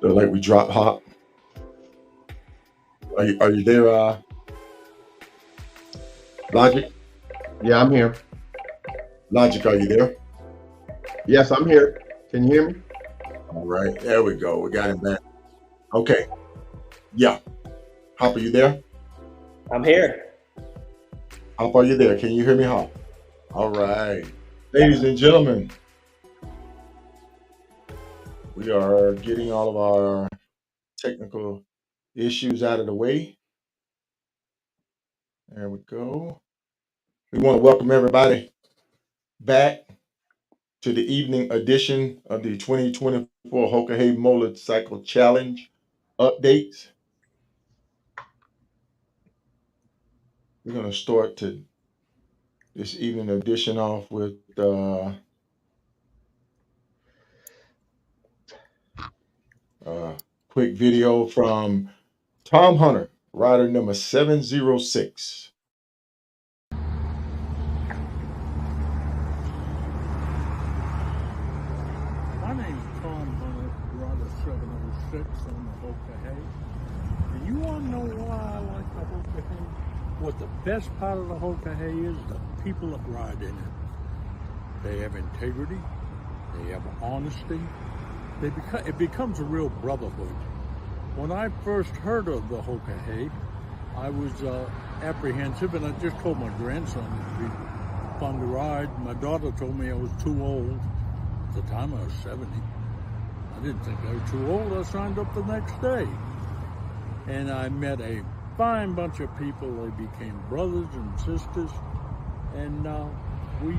Look like we drop hop. Are you there, Logic? Yeah, I'm here. Logic, are you there? Yes, I'm here. Can you hear me? All right, there we go. We got him back. Okay, yeah. Hop, are you there? I'm here. Hop, are you there? Can you hear me, Hop? All right, ladies and gentlemen, we are getting all of our technical issues out of the way. There we go. We want to welcome everybody back to the evening edition of the 2024 Hoka Motorcycle Challenge updates. We're going to start this evening edition off with a quick video from Tom Hunter, rider number 706. My name's Tom Hunter, Rider 706 on the Hoka Hay. And you want to know why I like the Hoka Hay? What the best part of the Hoka Hay is? The people that ride in it. They have integrity. They have honesty. It becomes a real brotherhood. When I first heard of the Hoka Hay, I was apprehensive, and I just told my grandson it'd be fun to ride. My daughter told me I was too old. At the time I was 70. I didn't think I was too old. I signed up the next day. And I met a fine bunch of people. They became brothers and sisters. And we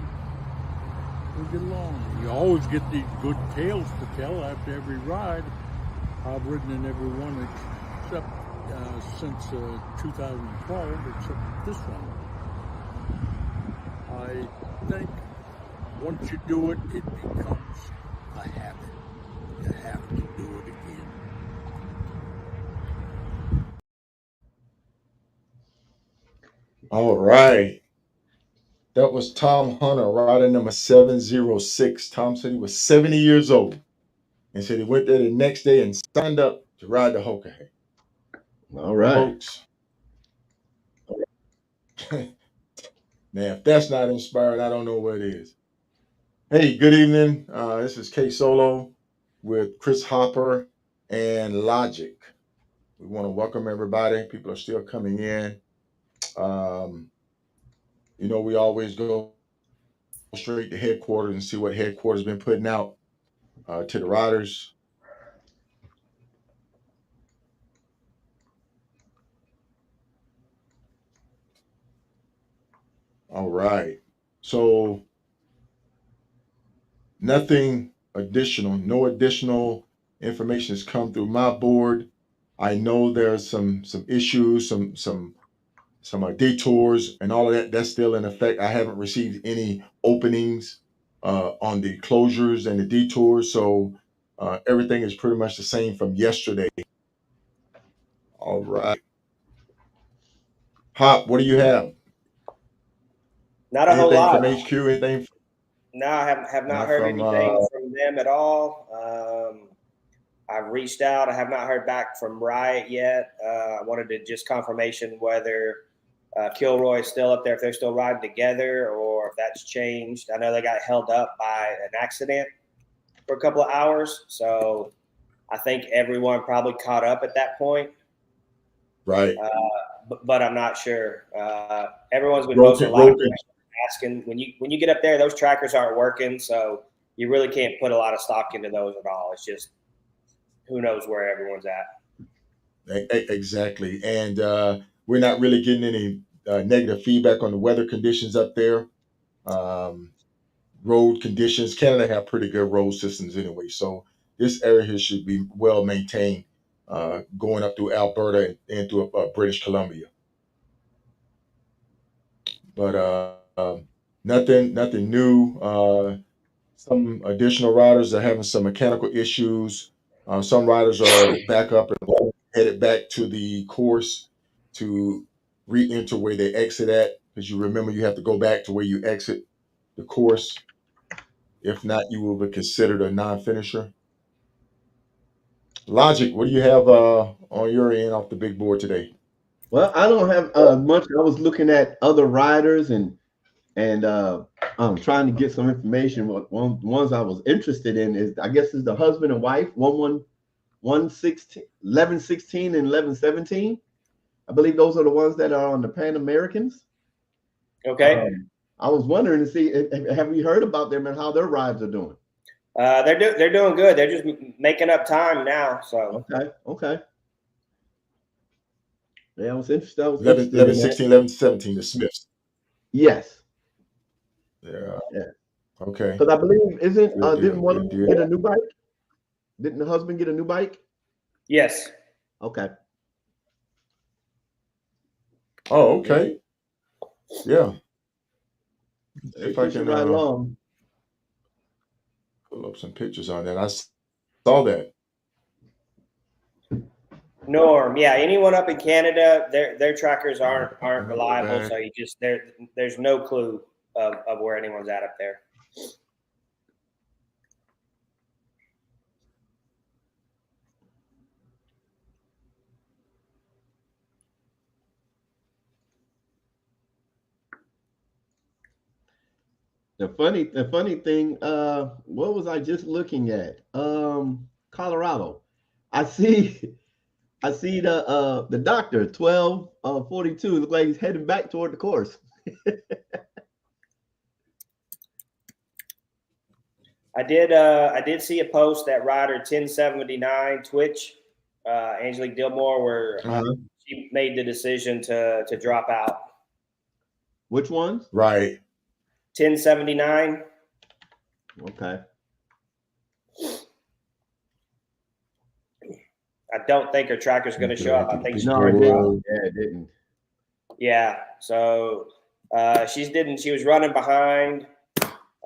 get along. You always get these good tales to tell after every ride. I've ridden in every one except since 2012, except this one. I think once you do it, it becomes a habit. You have to do it again. All right. That was Tom Hunter, rider number 706. Tom said he was 70 years old and said he went there the next day and signed up to ride the Hoka. All right. Folks, now if that's not inspiring, I don't know what is. Hey, good evening. This is K Solo with Chris Hopper and Logic. We want to welcome everybody. People are still coming in. Um, we always go straight to headquarters and see what headquarters been putting out to the riders. All right. So nothing additional, no additional information has come through my board. I know there's some issues, some detours and all of that. That's still in effect. I haven't received any openings on the closures and the detours, so everything is pretty much the same from yesterday. All right, Hop, what do you have? Not a whole Anything lot. from HQ? Anything? No, I have not Not heard from. anything from them at all. I've reached out. I have not heard back from Riot yet. I wanted to just confirmation whether Kilroy is still up there, if they're still riding together, or if that's changed. I know they got held up by an accident for a couple of hours, so I think everyone probably caught up at that point. Right. But I'm not sure. Everyone's been posting a Broken, lot of broken. questions, asking when you get up there, those trackers aren't working, so you really can't put a lot of stock into those at all. It's just who knows where everyone's at. Exactly. And we're not really getting any negative feedback on the weather conditions up there. Um, Road conditions. Canada have pretty good road systems anyway, so this area here should be well maintained going up through Alberta and through British Columbia. But nothing new. Some additional riders are having some mechanical issues. Some riders are back up and headed back to the course to re-enter where they exit at, because you remember you have to go back to where you exit the course. If not, you will be considered a non-finisher. Logic, what do you have on your end off the big board today? Well, I don't have much. I was looking at other riders and trying to get some information. One ones I was interested in is, I guess, is the husband and wife 116, 1116 and 1117. I believe those are the ones that are on the Pan Americans. Okay. I was wondering to see have we heard about them and how their rides are doing. They're doing good. They're just making up time now. So Okay. Yeah, I was interested. 11, In that. 16, 11, 17, the Smiths. Yes. Yeah. Yeah. Okay. Because I believe didn't one of them get a new bike? Didn't the husband get a new bike? Yes. Okay. Oh, okay. Yeah. If I can ride along. Pull up some pictures on that. I saw that. Norm, yeah. Anyone up in Canada, their trackers aren't reliable, so there's no clue of where anyone's at up there. The funny thing, what was I just looking at? Colorado. I see the doctor 1242 looks like he's heading back toward the course. I did see a post that rider 1079 Twitch, Angelique Dillmore, where she made the decision to drop out. Which ones? Right. 1079. Okay. I don't think her tracker's going to show up. I think it didn't. Yeah, it didn't. Yeah. So she was running behind.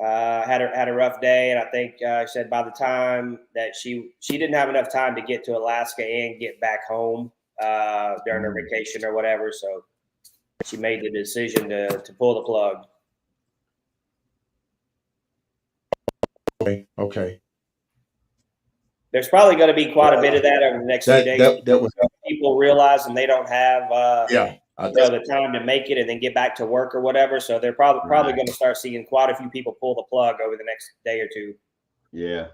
Had a rough day, and I think she said by the time that she didn't have enough time to get to Alaska and get back home during her vacation or whatever. So she made the decision to pull the plug. Okay. There's probably going to be quite a bit of that over the next few days. People realizing they don't have the time to make it and then get back to work or whatever. So they're probably going to start seeing quite a few people pull the plug over the next day or two. Yeah.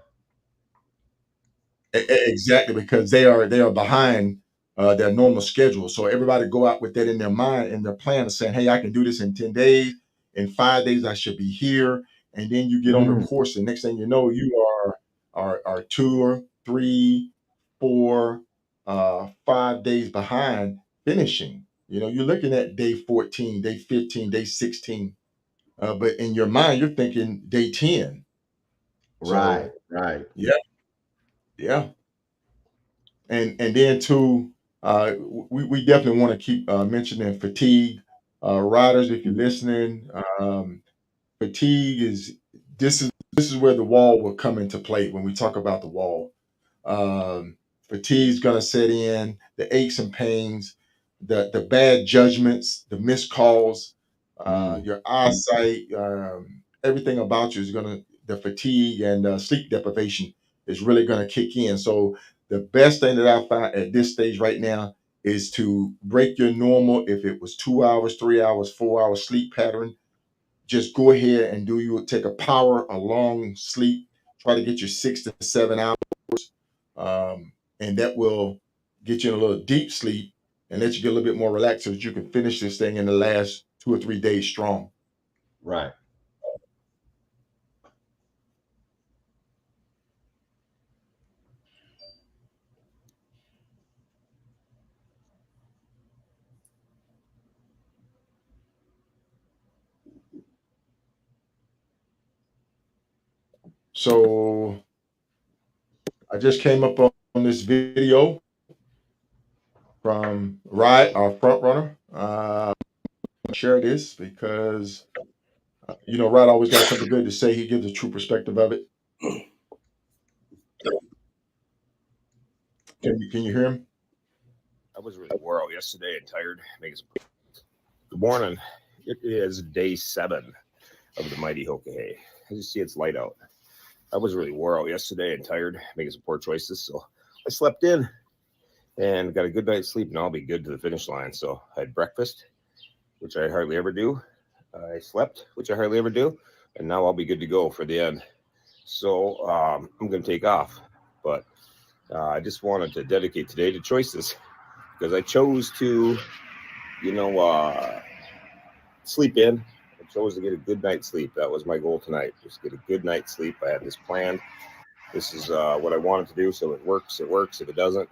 Exactly, because they are behind their normal schedule. So everybody go out with that in their mind and their plan of saying, hey, I can do this in 10 days. In 5 days, I should be here. And then you get on the course. And next thing you know, you are 2 or 3, 4, 5 days behind finishing. You're looking at day 14, day 15, day 16. But in your mind, you're thinking day 10. Right. Yeah. And then too, we definitely want to keep mentioning fatigue. Riders, if you're listening, fatigue this is where the wall will come into play when we talk about the wall. Fatigue is going to set in, the aches and pains, the bad judgments, the missed calls, your eyesight, everything about you is the fatigue and sleep deprivation is really going to kick in. So the best thing that I find at this stage right now is to break your normal, if it was 2 hours, 3 hours, 4 hours sleep pattern, just go ahead and take a long sleep, try to get your 6 to 7 hours. And that will get you in a little deep sleep and let you get a little bit more relaxed so that you can finish this thing in the last 2 or 3 days strong. Right. So I just came up on this video from our front runner. Share this because Rod always got something good to say. He gives a true perspective of it. Can you hear him? I was really wore out yesterday and tired. Good morning. It is day 7 of the mighty Hoka hay. As you see, it's light out. I was really wore out yesterday and tired, making some poor choices. So I slept in and got a good night's sleep, and I'll be good to the finish line. So I had breakfast, which I hardly ever do. I slept, which I hardly ever do, and now I'll be good to go for the end. So I'm going to take off, but I just wanted to dedicate today to choices because I chose to, sleep in. I chose to get a good night's sleep. That was my goal tonight, just get a good night's sleep. I had this planned. This is what I wanted to do, so it works. It works. If it doesn't,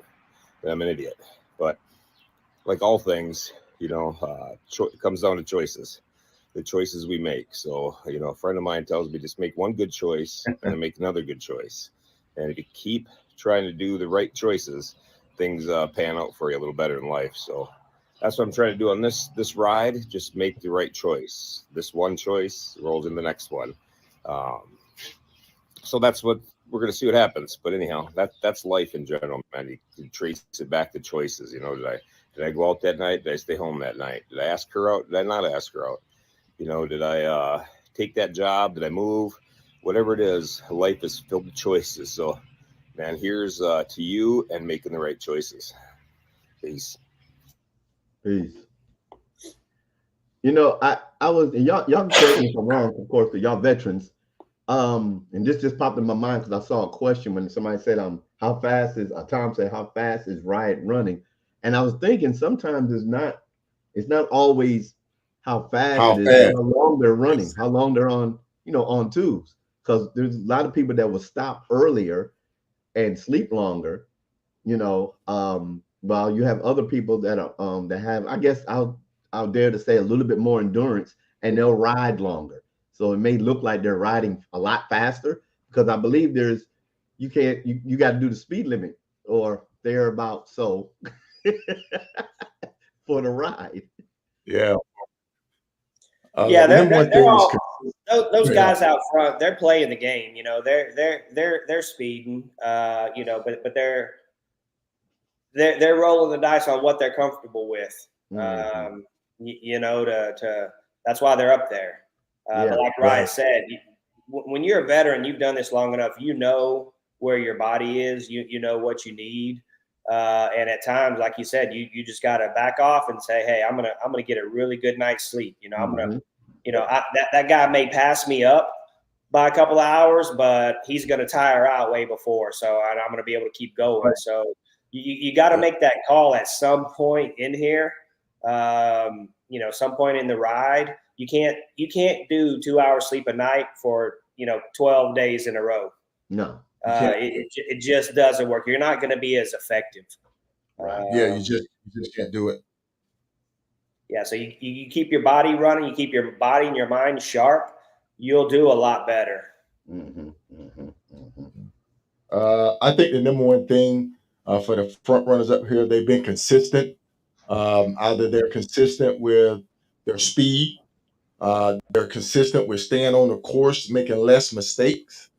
then I'm an idiot. But like all things, it comes down to choices, the choices we make. So, a friend of mine tells me just make one good choice and then make another good choice. And if you keep trying to do the right choices, things pan out for you a little better in life. So that's what I'm trying to do on this ride. Just make the right choice. This one choice rolls in the next one. So that's what we're going to see what happens. But anyhow, that's life in general, man. You can trace it back to choices. Did I go out that night? Did I stay home that night? Did I ask her out? Did I not ask her out? Did I take that job? Did I move? Whatever it is, life is filled with choices. So, man, here's to you and making the right choices. Peace. Peace. I was, and y'all can correct me if I'm wrong, of course, but y'all veterans. And this just popped in my mind because I saw a question when somebody said, how fast is Tom said, how fast is Riot running? And I was thinking sometimes it's not always how fast How it is, fast? how long they're running, how long they're on tubes. Because there's a lot of people that will stop earlier and sleep longer, while you have other people that are that have, I guess I'll dare to say, a little bit more endurance, and they'll ride longer. So it may look like they're riding a lot faster because I believe you got to do the speed limit or thereabout so for the ride. Yeah. Yeah, The number one they're thing is all those guys out front. They're playing the game. They're speeding. But they're rolling the dice on what they're comfortable with. Mm-hmm. To that's why they're up there. Yeah, But like Ryan said, when you're a veteran, you've done this long enough. You know where your body is. You know what you need. And at times, like you said, you just got to back off and say, "Hey, I'm gonna get a really good night's sleep." I'm gonna, mm-hmm. that guy may pass me up by a couple of hours, but he's gonna tire out way before. So I'm gonna be able to keep going. Right. So you got to make that call at some point in here. Some point in the ride. You can't do 2 hours sleep a night for 12 days in a row. No. It just doesn't work. You're not going to be as effective. Right. Yeah, you just can't do it. Yeah, so you keep your body running, you keep your body and your mind sharp, you'll do a lot better. Mm-hmm. Mm-hmm. Mm-hmm. I think the number one thing for the front runners up here, they've been consistent. Either they're consistent with their speed, they're consistent with staying on the course, making less mistakes.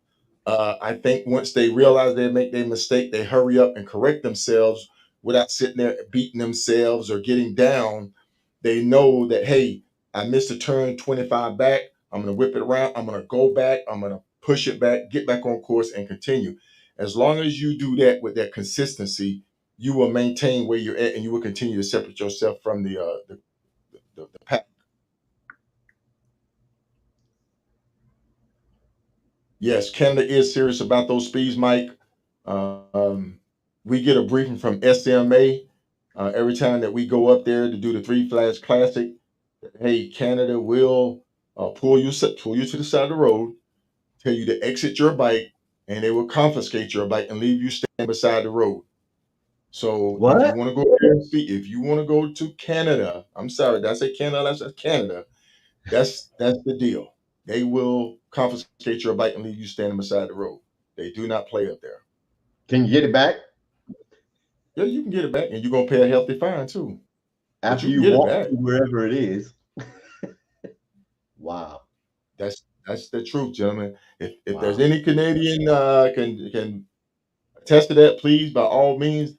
I think once they realize they make their mistake, they hurry up and correct themselves without sitting there beating themselves or getting down. They know that, hey, I missed a turn 25 back. I'm going to whip it around. I'm going to go back. I'm going to push it back, get back on course, and continue. As long as you do that with that consistency, you will maintain where you're at and you will continue to separate yourself from the pack. Yes, Canada is serious about those speeds, Mike. Um, we get a briefing from SMA every time that we go up there to do the Three Flags Classic. Hey, Canada will pull you to the side of the road, tell you to exit your bike, and they will confiscate your bike and leave you standing beside the road. So if you What? want to go there and speak, if you want to go to Canada, I'm sorry, did I say Canada? I said Canada. That's the deal. They will confiscate your bike and leave you standing beside the road. They do not play up there. Can you get it back Yeah, you can get it back, and you're gonna pay a hefty fine too. But after you can you get it walk back. to wherever it is? Wow. That's the truth, gentlemen. If there's Wow. any Canadian can attest to that, please, by all means,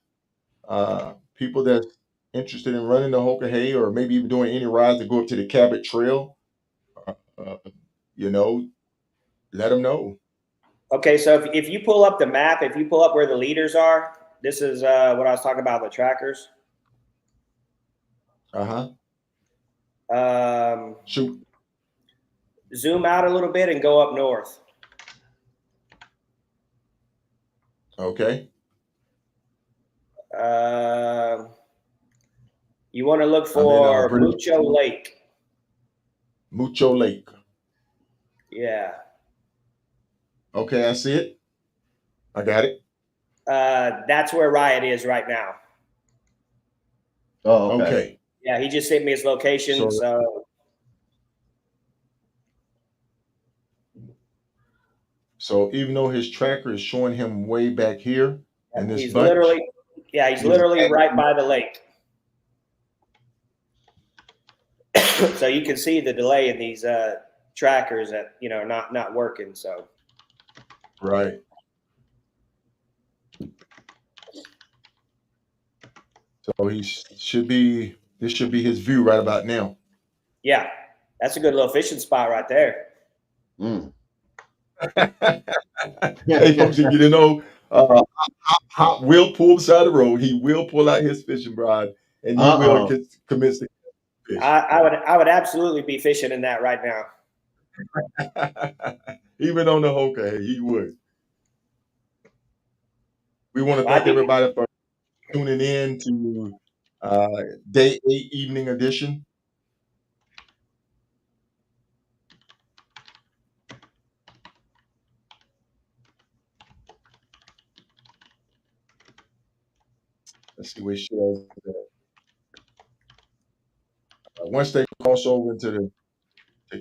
people that's interested in running the Hoka Hay or maybe even doing any rides that go up to the Cabot Trail, uh, you know, let them know. Okay, so if you pull up the map, if you pull up where the leaders are, this is what I was talking about, the trackers. Uh-huh. Shoot. Zoom out a little bit and go up north. Okay. You want to look I'm in for British Mucho Lake. Mucho Lake. Yeah. Okay, I see it. I got it. That's where Riot is right now. Oh, okay. Okay. Yeah, he just sent me his location. So even though his tracker is showing him way back here in this he's bunch, literally right by the lake. So you can see the delay in these trackers that not working. So right. So this should be his view right about now. yeah, that's a good little fishing spot right there. Mm. Hey folks, if you didn't know, Hop will pull beside the road. He will pull out his fishing rod and he will commence to fish. I would absolutely be fishing in that right now. Even on the Hoka, he would. We want to thank everybody for tuning in to day 8 evening edition. Let's see where she is. Once they cross over into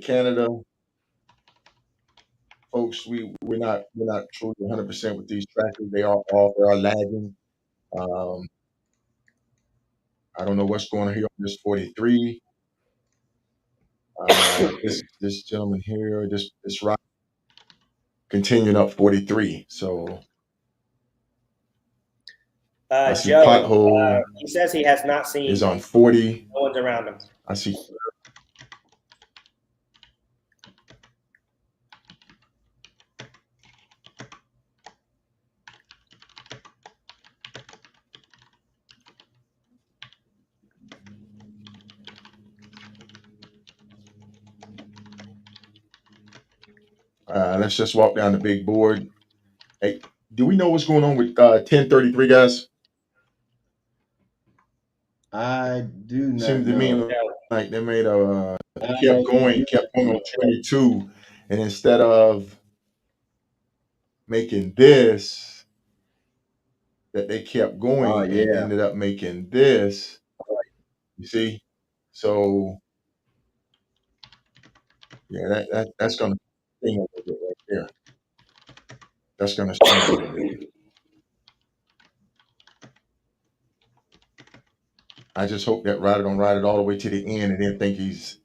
Canada, folks, we're not truly 100% with these trackers. They are off. They are lagging. I don't know what's going on here on this 43. This gentleman here, this rock continuing up 43. So I see Joe, pothole he says he has not seen. is on 40. No one's around him. I see. Let's just walk down the big board. Hey, do we know what's going on with 1033, guys? I do not Seems to me know. like they made a kept going on 22, and instead of making this, that they kept going and yeah. ended up making this. You see, so yeah, that's going to sting a little bit right there. That's going to sting a little bit. I just hope that Ryder don't ride it all the way to the end and then think he's.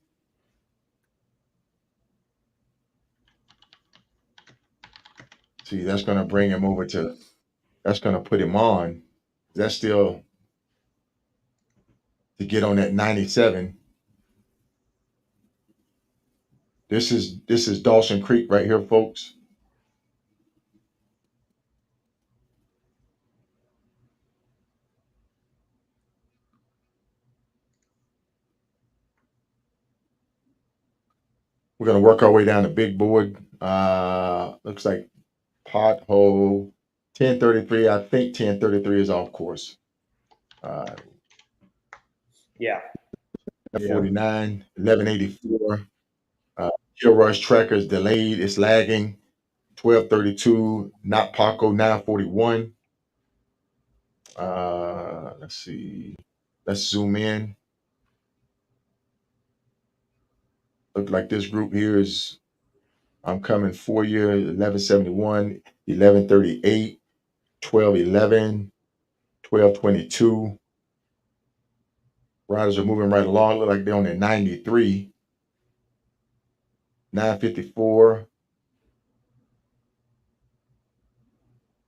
See, that's going to bring him over to. That's going to put him on. That's still to get on that 97. This is Dawson Creek right here, folks. We're gonna work our way down the big board. Looks like pothole 1033. I think 1033 is off course. Yeah. 49, 1184. Hill Rush Trackers delayed. It's lagging. 1232. Not Paco 941. Let's see. Let's zoom in. Look like this group here is. I'm coming for you. 1171, 1138, 1211, 1222. Riders are moving right along. Look like they're on their 93, 954.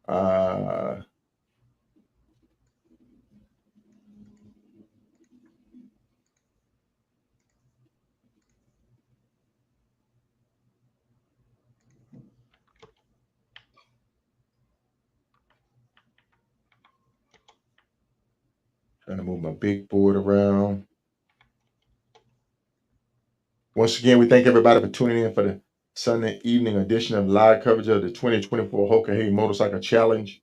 Uh, Trying to move my big board around. Once again, we thank everybody for tuning in for the Sunday evening edition of live coverage of the 2024 Hoka Hey Motorcycle Challenge.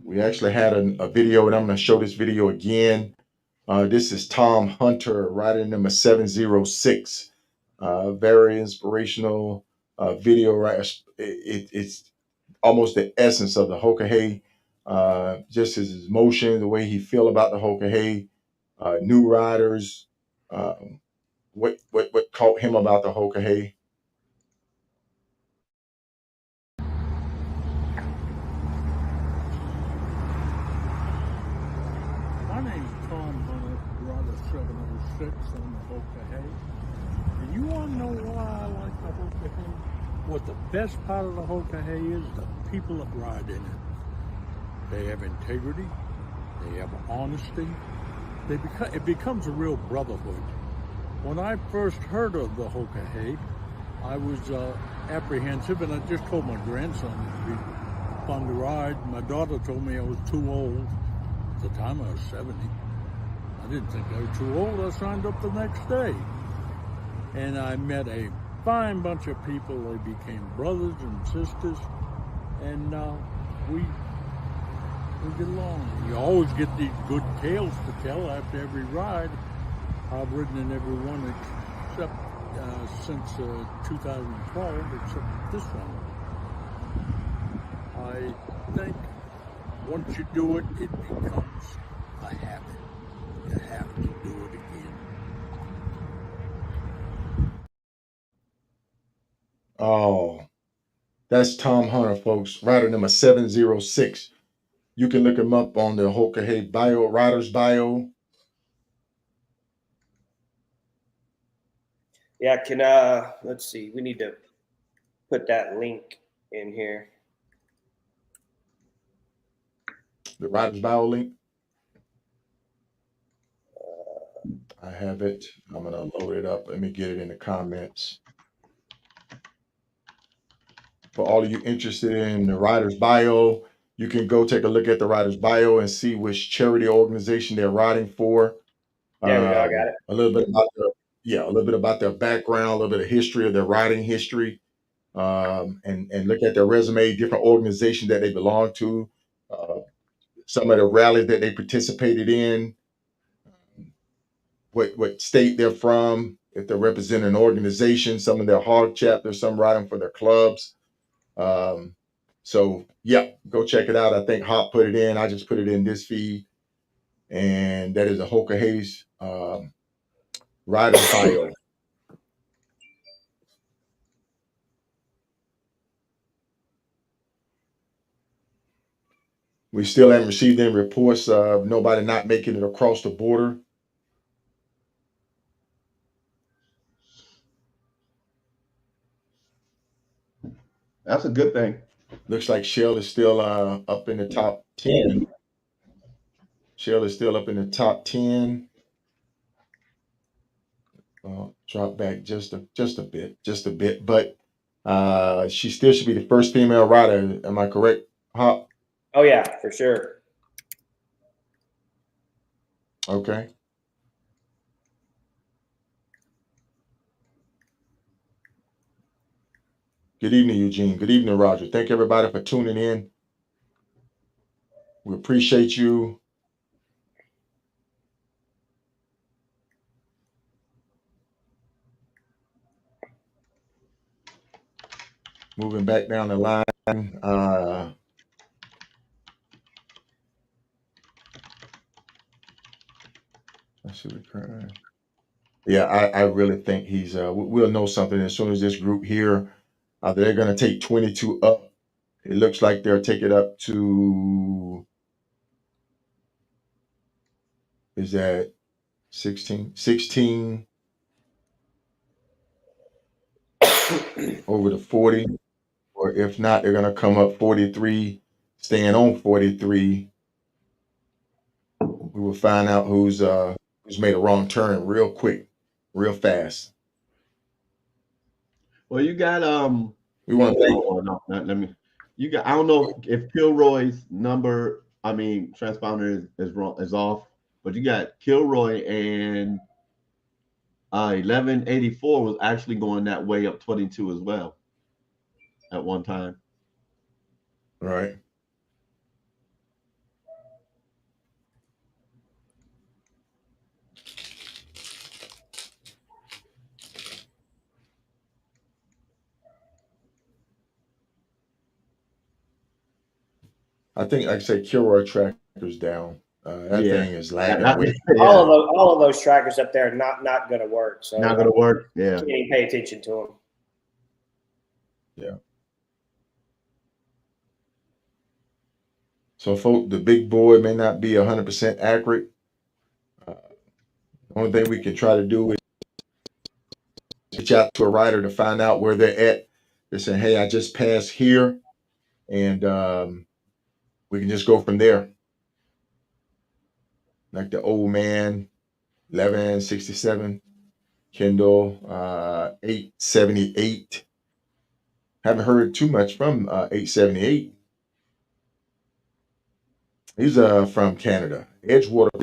We actually had a video, and I'm going to show this video again. This is Tom Hunter, rider number 706. Very inspirational video, right? It's almost the essence of the Hoka Hey. Just his emotion, the way he feel about the Hoka Hey, new riders, what caught him about the Hoka Hey. My name's Tom Hunter, rider 706 on the Hoka Hey. And you want to know why I like the Hoka Hey? What the best part of the Hoka Hey is? The people that ride in it. They have integrity. They have honesty. It becomes a real brotherhood. When I first heard of the Hoka Hey, I was apprehensive, and I just told my grandson it'd be fun to ride. My daughter told me I was too old. At the time, I was 70. I didn't think I was too old. I signed up the next day. And I met a fine bunch of people. They became brothers and sisters. And we get along. You always get these good tales to tell after every ride. I've ridden in every one except since 2012, except this one. I think once you do it, it becomes a habit. You have to do it again. Oh, that's Tom Hunter, folks, rider number 706. You can look him up on the Hoka Hey bio, rider's bio. Yeah, let's see. We need to put that link in here. The rider's bio link. I have it. I'm going to load it up. Let me get it in the comments. For all of you interested in the rider's bio, you can go take a look at the rider's bio and see which charity organization they're riding for. There we go. I got it. A little bit about their background, a little bit of history of their riding history, and look at their resume, different organizations that they belong to, some of the rallies that they participated in, what state they're from, if they're representing an organization, some of their hard chapters, some riding for their clubs. So yeah, go check it out. I think Hop put it in. I just put it in this feed, and that is a Hoka Hayes rider's bio. We still haven't received any reports of nobody not making it across the border. That's a good thing. Looks like Shell is still up in the top 10. Shell is still up in the top 10. Drop back just a bit, but she still should be the first female rider. Am I correct, Hop? Oh yeah, for sure. Okay. Good evening, Eugene. Good evening, Roger. Thank everybody for tuning in. We appreciate you. Moving back down the line. Let's see what current. Yeah, I really think he's. We'll know something as soon as this group here. They're going to take 22 up. It looks like they'll take it up to. Is that 16? 16 over to 40, or if not, they're going to come up 43, staying on 43. We will find out who's made a wrong turn real quick, real fast. Well, you got We want to thank. oh, no, let me. You got. I don't know if Kilroy's number. I mean, transponder is wrong, is off. But you got Kilroy and 1184 was actually going that way up 22 as well at one time. Right. I think, like I say, Kilroy tracker's down. That Yeah, thing is that, lagging that, way. yeah, All of those trackers up there are not going to work. So not gonna work. you Yeah, can't even pay attention to them. Yeah. So, folk, the big boy may not be 100% accurate. Uh, the only thing we can try to do is reach out to a rider to find out where they're at. They're saying, "Hey, I just passed here," and we can just go from there. Like the old man, 1167, Kindle, 878. Haven't heard too much from 878. He's from Canada, Edgewater,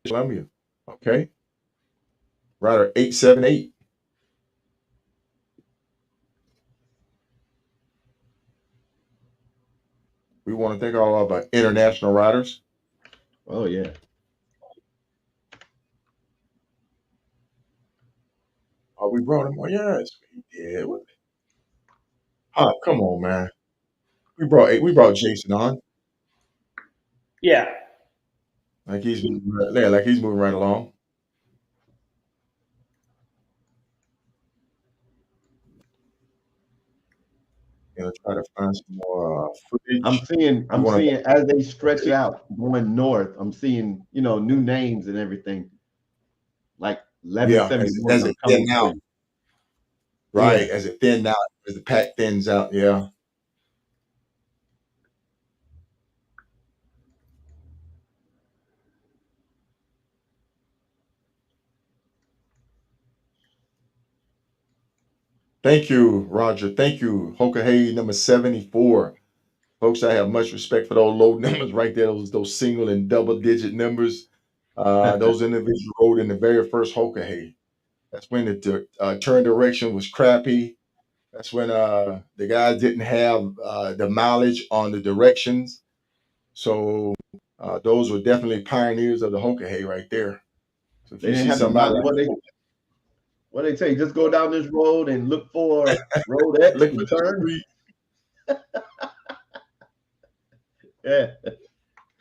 Columbia. Okay, rider 878. We want to thank all of our international riders. oh yeah. Oh, we brought him. Oh, yes, we did. Oh, come on, man. We brought Jason on. Yeah. Like he's moving right, yeah, like he's moving right along. Gonna try to find some more I'm footage. seeing We I'm want seeing as they stretch to out going north. I'm seeing new names and everything like yeah, 1171 as are it thin coming out, through. right? Yeah, As it thin out, as the pack thins out. Yeah. Thank you, Roger. Thank you, Hoka Hay number 74. Folks, I have much respect for those low numbers right there. Those single and double digit numbers. Those individuals rode in the very first Hoka Hay. That's when the turn direction was crappy. That's when the guys didn't have the mileage on the directions. So those were definitely pioneers of the Hoka Hay right there. So if they you didn't see have the somebody mile. like What they say? Just go down this road and look for road X look for and the turn. street, Yeah,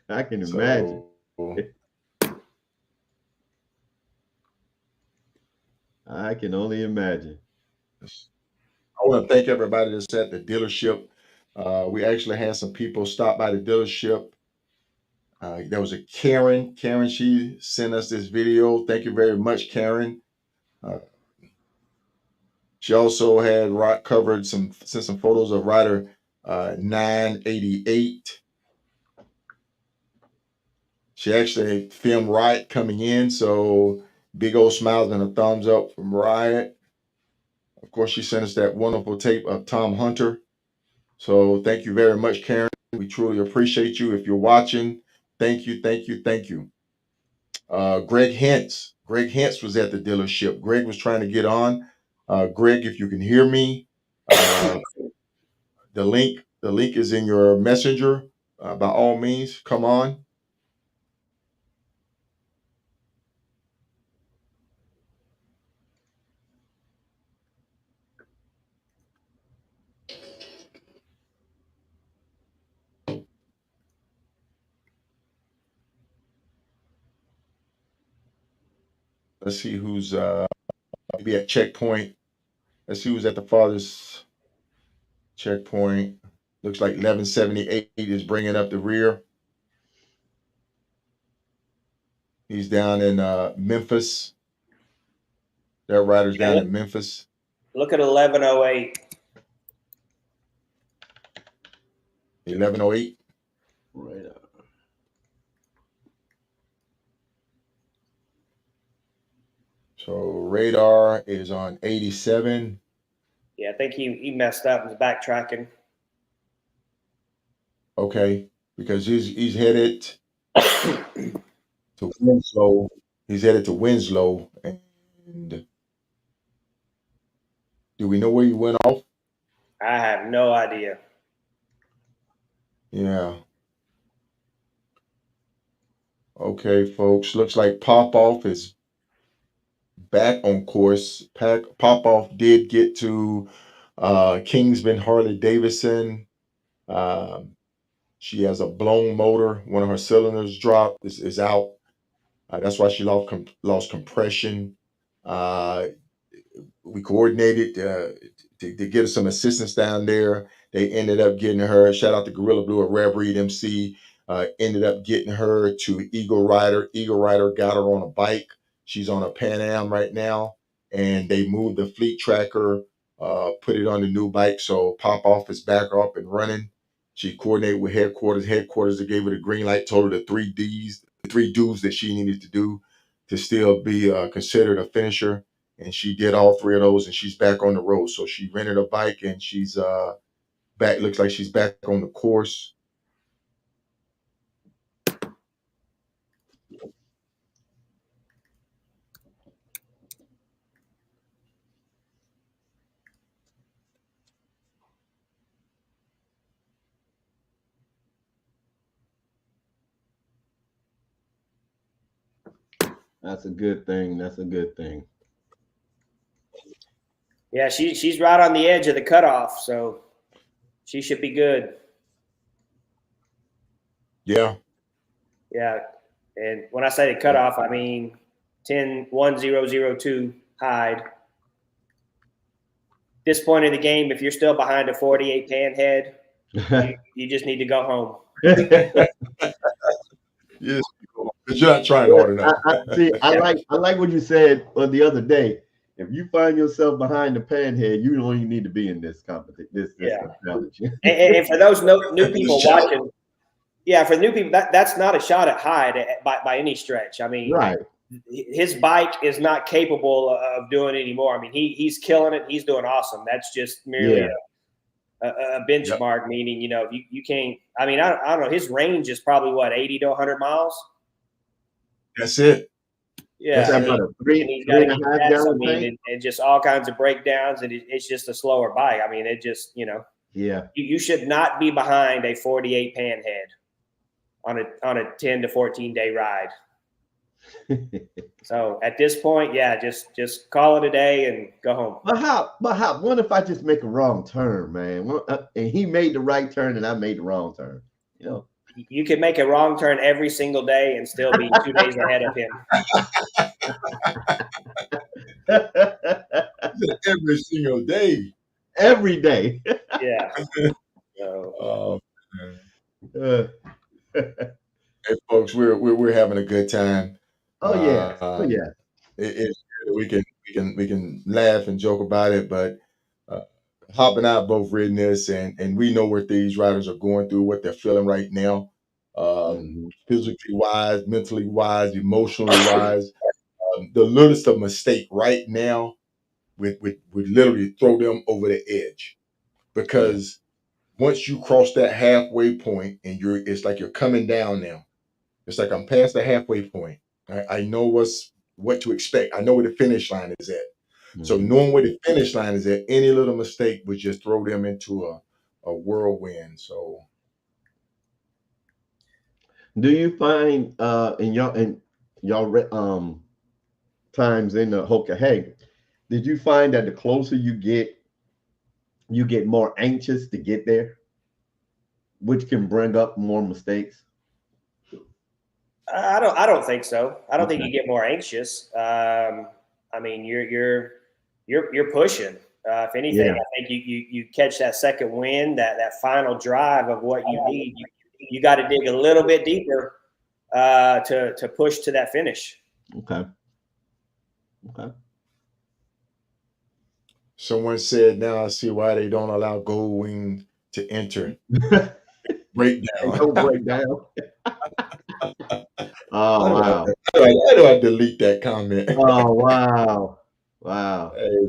I can imagine. so I can only imagine. I want to thank everybody that's at the dealership. We actually had some people stop by the dealership. There was a Karen. Karen, she sent us this video. Thank you very much, Karen. Uh, she also had covered sent some photos of rider 988. She actually filmed Riot coming in, so big old smiles and a thumbs up from Riot. Of course, she sent us that wonderful tape of Tom Hunter. So thank you very much, Karen. We truly appreciate you. If you're watching, thank you, thank you, thank you. Greg Hentz. Greg Hentz was at the dealership. Greg was trying to get on. Greg, if you can hear me, uh, the link is in your messenger. By all means, come on. Let's see who's maybe at checkpoint. Let's see who's at the farthest checkpoint. Looks like 1178 is bringing up the rear. He's down in Memphis. That rider's Yeah, down in Memphis. look at 1108. 1108. Right. So radar is on 87. Yeah, I think he messed up and is backtracking. Okay, because he's headed to Winslow. He's headed to Winslow, and do we know where he went off? I have no idea. Yeah. Okay, folks. Looks like Popoff is back on course. Popoff did get to Kingsman Harley Davidson. Um, she has a blown motor. One of her cylinders dropped. Is out. That's why she lost compression. Uh, we coordinated to get her some assistance down there. They ended up getting her. Shout out to Gorilla Blue at Rare Breed MC. Ended up getting her to Eagle Rider. Eagle Rider got her on a bike. She's on a Pan Am right now, and they moved the fleet tracker, put it on the new bike. So Pop Off is back up and running. She coordinated with headquarters. Headquarters that gave her the green light, told her the three do's that she needed to do to still be considered a finisher, and she did all three of those, and she's back on the road. So she rented a bike, and she's back. Looks like she's back on the course. That's a good thing. That's a good thing. Yeah, she's right on the edge of the cutoff, so she should be good. Yeah. Yeah, and when I say the cutoff, I mean 10-1002 Hyde. This point in the game, if you're still behind a 48 pan head, you just need to go home. Yes, but you're not trying hard enough. I like what you said the other day. If you find yourself behind the panhead, you don't even need to be in this competition. This challenge. And for those new people watching, yeah, for the new people, that's not a shot at Hyde by any stretch. I mean, right. His bike is not capable of doing it anymore. I mean, he's killing it. He's doing awesome. That's just merely a benchmark, meaning, you know, you can't, I mean, I don't know. His range is probably what, 80 to 100 miles? That's it. Yeah. That's about a three and a half gallon tank. And just all kinds of breakdowns, and it's just a slower bike. I mean, it just, you know, you should not be behind a 48 pan head on a 10 to 14 day ride. So at this point, yeah, just call it a day and go home. But how? What if I just make a wrong turn, man? And he made the right turn, and I made the wrong turn. You know, you could make a wrong turn every single day and still be 2 days ahead of him. Every single day. Every day. Yeah. So, hey, folks, we're having a good time. Oh yeah. We can laugh and joke about it, but Hop and I have both ridden this, and we know what these riders are going through, what they're feeling right now, physically wise, mentally wise, emotionally wise. The littlest of mistake right now would literally throw them over the edge, because once you cross that halfway point and it's like you're coming down now. It's like I'm past the halfway point. I know what to expect. I know where the finish line is at. So knowing where the finish line is at, any little mistake would just throw them into a whirlwind. So, do you find in y'all times in the Hoka Hey, did you find that the closer you get more anxious to get there, which can bring up more mistakes? I don't think so. I don't think you get more anxious. I mean, you're pushing. If anything, I think you catch that second wind, that final drive of what you need. You got to dig a little bit deeper to push to that finish. Okay. Someone said, now I see why they don't allow Gold Wing to enter. Breakdown. Don't break down. Oh, wow. How do I delete that comment? Oh, wow. Hey,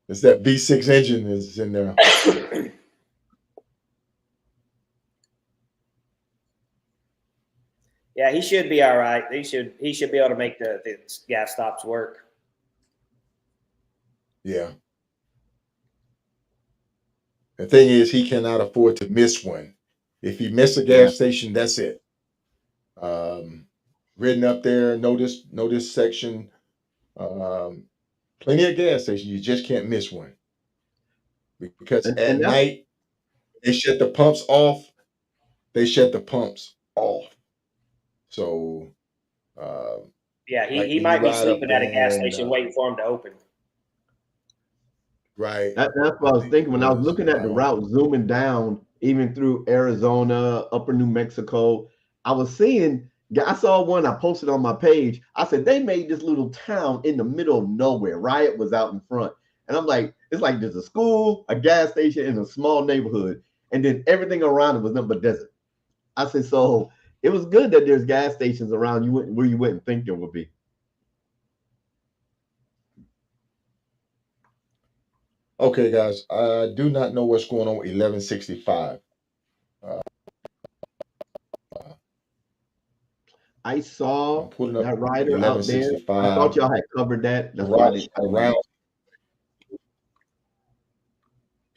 it's that V6 engine is in there. Yeah, he should be all right. He should be able to make the gas stops work. Yeah. The thing is, he cannot afford to miss one. If he miss a Yeah. gas station, that's it. Um, Written up there, notice section. Um, Plenty of gas stations. You just can't miss one because And at that's night they shut the pumps off. They shut the pumps off. So, uh, Yeah, he, like he when you might be ride up sleeping at a gas on station waiting for him to open. right, that's I what I was think it thinking when I was was looking at the route, zooming down, even through Arizona, upper New Mexico. I was seeing, I saw one I posted on my page. I said, they made this little town in the middle of nowhere. Riot was out in front. And I'm like, it's like there's a school, a gas station, and a small neighborhood. And then everything around it was nothing but desert. I said, so it was good that there's gas stations around you where you wouldn't think there would be. okay, guys. I do not know what's going on with 1165. Uh, I I'm saw pulling up that rider out there. I thought 1165 y'all had covered that. That's why around I didn't. around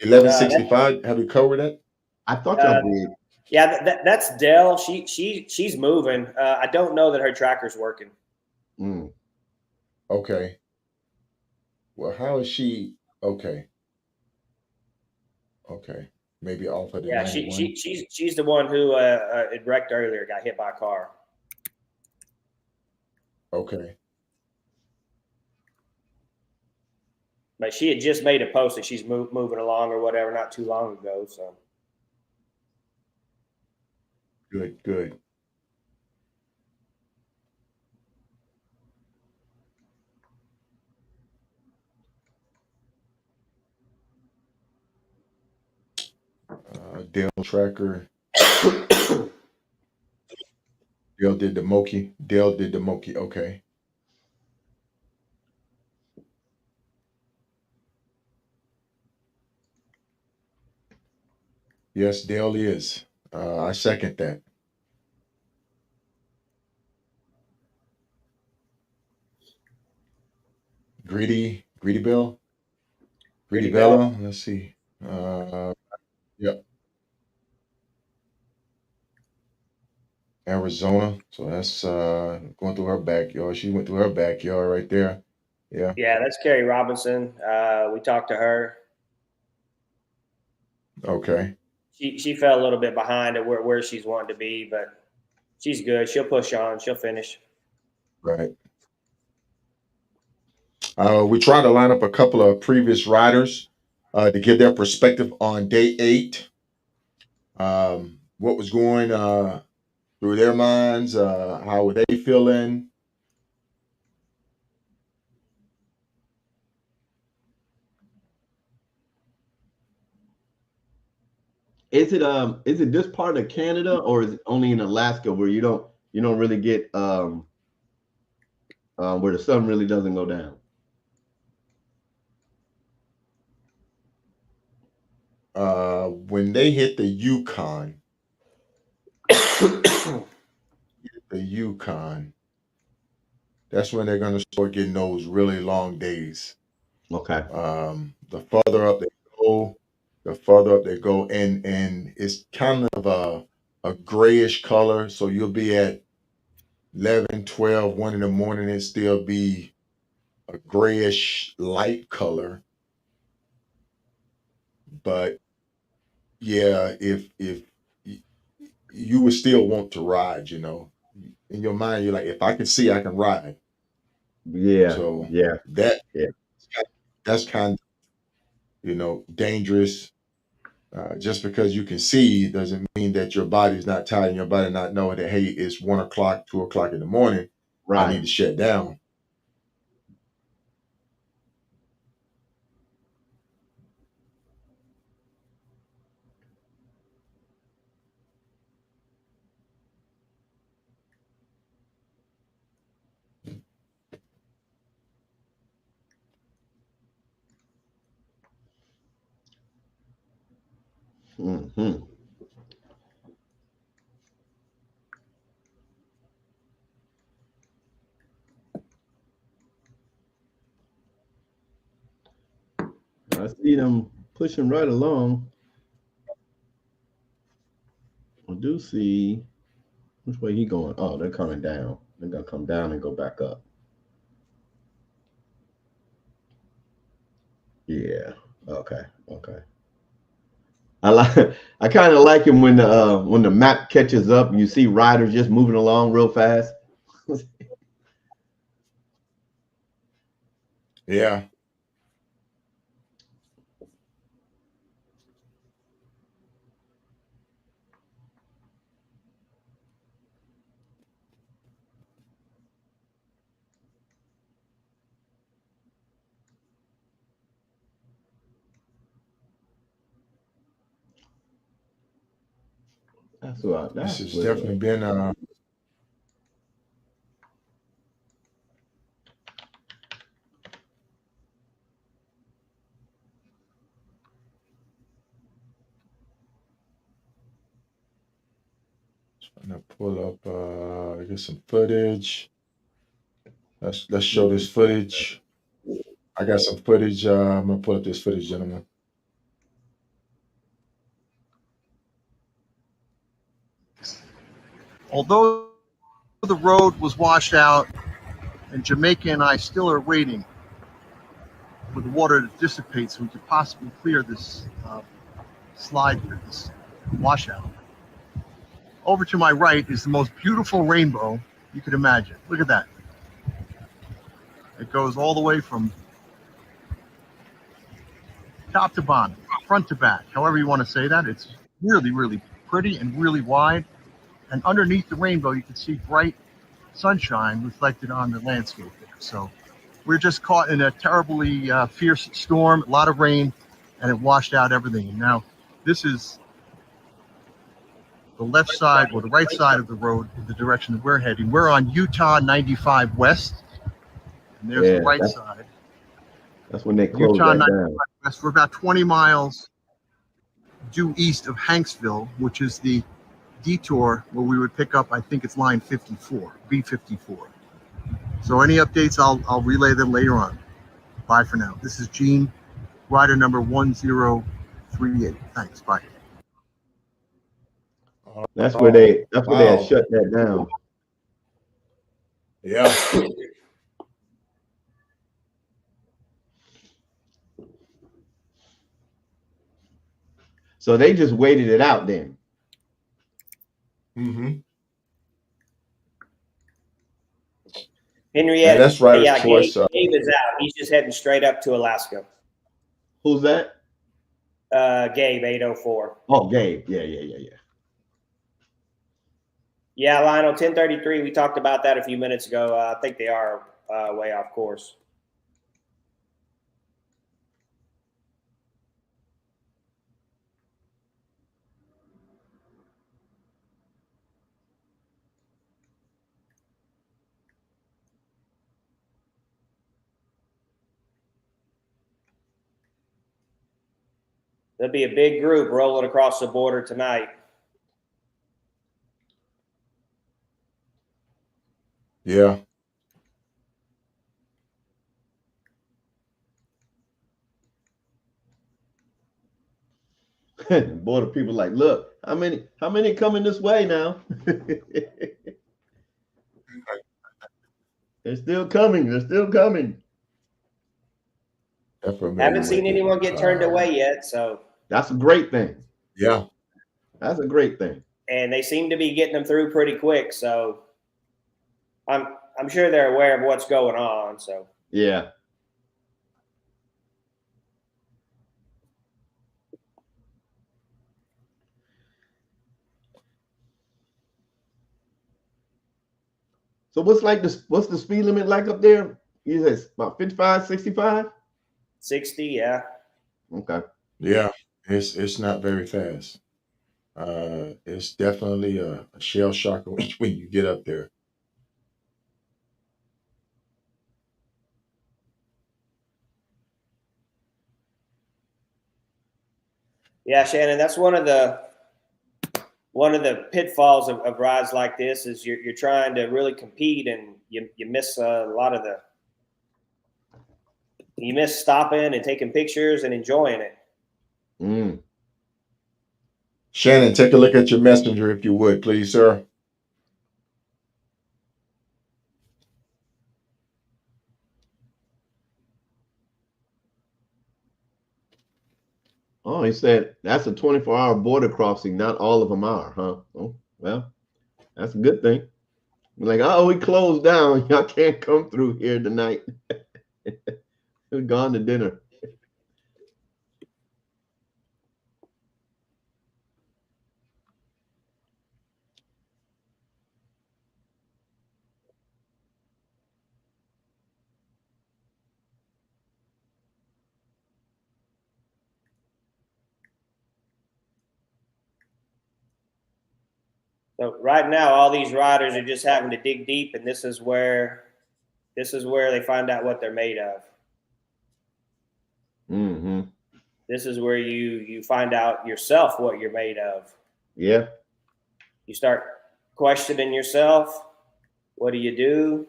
Uh, that, 1165. Have we covered that? I thought y'all uh, did. yeah, that's Dell. She's moving. I don't know that her tracker's working. Mm. Okay. Well, how is she? Okay. Okay. Maybe off of the Yeah, she, 91. she she's she's the one who had wrecked earlier, got hit by a car. Okay. But she had just made a post that she's moving along or whatever not too long ago. So Good. Good. Dell tracker. Dell did the Moki. Dell did the Moki. Okay. Yes, Dell is. I second that. Greedy Bell. Greedy Pretty Bell. Bella. Let's see. Yep. Arizona. So that's going through her backyard. She went through her backyard right there. Yeah. Yeah, that's Carrie Robinson. We talked to her. Okay. She fell a little bit behind at where she's wanting to be, but she's good. She'll push on. She'll finish. Right. We tried to line up a couple of previous riders to give their perspective on day 8. What was going through their minds? How were they feeling? Is it this part of Canada or is it only in Alaska where you don't really get where the sun really doesn't go down? When they hit the Yukon, that's when they're going to start getting those really long days. Okay. The further up they go, the further up they go, and it's kind of a grayish color. So you'll be at 11, 12, 1 in the morning, and still be a grayish light color. But yeah, if you would still want to ride, in your mind, you're like, if I can see, I can ride. Yeah. So Yeah. that Yeah. that's kind of dangerous. Just because you can see doesn't mean that your body's not tired and your body not knowing that, hey, it's 1 o'clock, 2 o'clock in the morning. I need Right. to shut down. Hmm. I see them pushing right along. I do see which way he going. Oh, they're coming down. They're gonna come down and go back up. Yeah. Okay. Okay. I like. I kind of like him when the map catches up and you see riders just moving along real fast. Yeah. That's what. This That's has what. definitely been trying to pull up get some footage. Let's show this footage. I got some footage. I'm gonna pull up this footage, gentlemen. Although the road was washed out and Jamaica and I still are waiting for the water to dissipate so we could possibly clear this slide here, this washout. Over to my right is the most beautiful rainbow you could imagine. Look at that. It goes all the way from top to bottom, front to back, however you want to say that. It's really, really pretty and really wide. And underneath the rainbow, you can see bright sunshine reflected on the landscape there. So we're just caught in a terribly fierce storm, a lot of rain, and it washed out everything. And now this is the left side or the right side of the road in the direction that we're heading. We're on Utah 95 West, and there's the right side. That's when they close Utah that 95 down. West. We're about 20 miles due east of Hanksville, which is the detour where we would pick up, I think it's line 54, B54. So any updates, I'll relay them later on. Bye for now. This is Gene, rider number 1038. Thanks. Bye. That's where they had Wow. shut that down. Yeah. So they just waited it out then. Mm-hmm. Henriette, that's right, yeah, of course. Gabe is out. He's just heading straight up to Alaska. Who's that? Gabe, 804. Oh, Gabe. Yeah. Yeah, Lionel, 1033. We talked about that a few minutes ago. I think they are way off course. There'll be a big group rolling across the border tonight. Yeah. Border people like, look, how many coming this way now? They're still coming. They're still coming. Haven't seen anyone get turned away yet, so that's a great thing. Yeah, that's a great thing. And they seem to be getting them through pretty quick, so I'm sure they're aware of what's going on. So yeah. So what's the speed limit like up there? You said about 55, 65? 60, yeah. Okay. Yeah, it's not very fast. It's definitely a shell shocker when you get up there. Yeah, Shannon, that's one of the pitfalls of rides like this is you're trying to really compete and you miss a lot of You miss stopping and taking pictures and enjoying it. Mm. Shannon, take a look at your messenger if you would, please, sir. Oh, he said that's a 24-hour border crossing. Not all of them are, huh? Oh, well, that's a good thing. Like, oh, we closed down. Y'all can't come through here tonight. We're gone to dinner. So right now, all these riders are just having to dig deep, and this is where they find out what they're made of. Mm-hmm. This is where you find out yourself what you're made of. Yeah. You start questioning yourself. What do you do?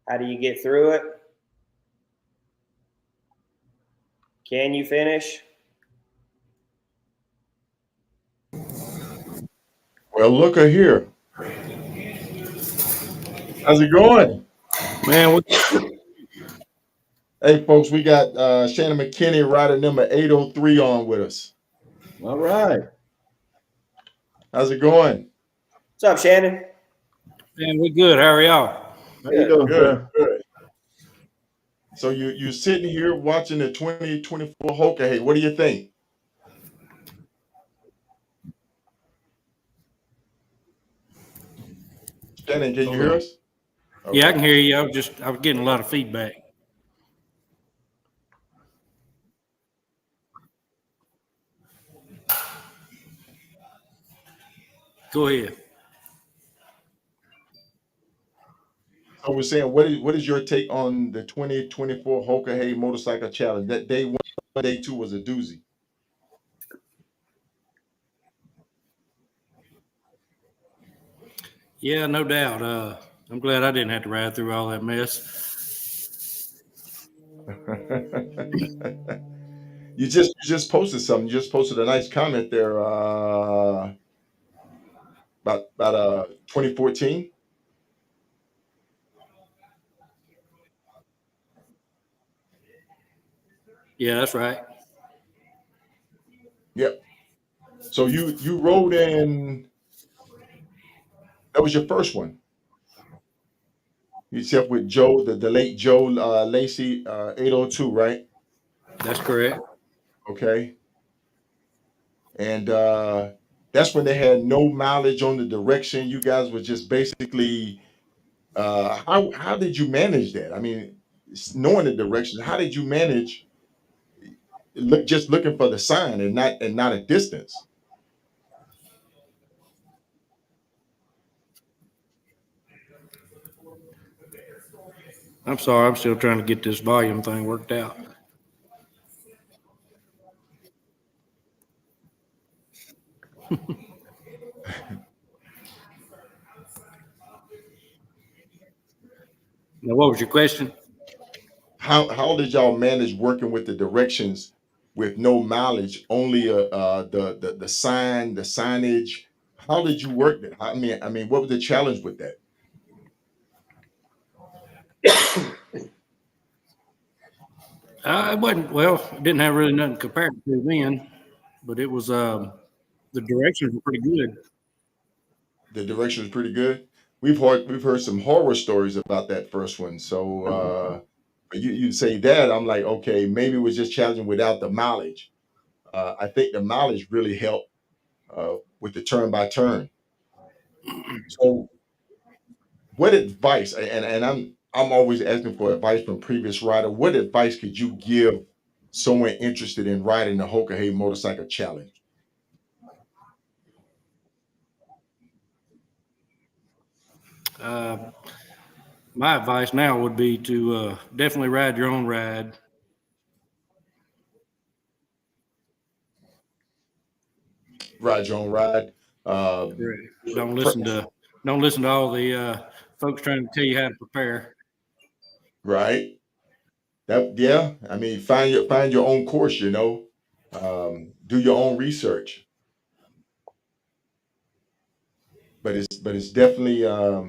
How do you get through it? Can you finish? Well, look here. How's it going? Man, Hey, folks, we got Shannon McKinney, rider number 803 on with us. All right. How's it going? What's up, Shannon? we're good. How are y'all? How you doing, Good, sir? good. So you're sitting here watching the 2024 Hoka. Hey, what do you think? Shannon, can you Hold hear on. us? Yeah, I Okay. can hear you. I was getting a lot of feedback. Go ahead. So we're saying, what is your take on the 2024 Hoka Hey Motorcycle Challenge? That day one, day two was a doozy. Yeah, no doubt. I'm glad I didn't have to ride through all that mess. You just posted something. You just posted a nice comment there about 2014. Yeah, that's right. Yep. So you rode in. That was your first one. You set with Joe, the late Joe Lacey, 802, right? That's correct. Okay. And that's when they had no mileage on the direction. You guys were just basically how did you manage that? I mean, knowing the direction, how did you manage just looking for the sign and not a distance? I'm sorry. I'm still trying to get this volume thing worked out. Now, what was your question? How did y'all manage working with the directions with no mileage, only the sign, the signage? How did you work that? I mean, what was the challenge with that? It wasn't, well, it didn't have really nothing compared to then, but it was, the directions were pretty good. The direction was pretty good. We've heard some horror stories about that first one. So you say that, I'm like, okay, maybe it was just challenging without the mileage. I think the mileage really helped with the turn by turn. So what advice, and I'm always asking for advice from previous rider. What advice could you give someone interested in riding the Hoka Hey Motorcycle Challenge? Uh, my advice now would be to definitely ride your own ride. Ride your own ride. Um, Correct. Don't listen to all the folks trying to tell you how to prepare. right. Yeah. I mean, find your own course. Do your own research. But it's definitely a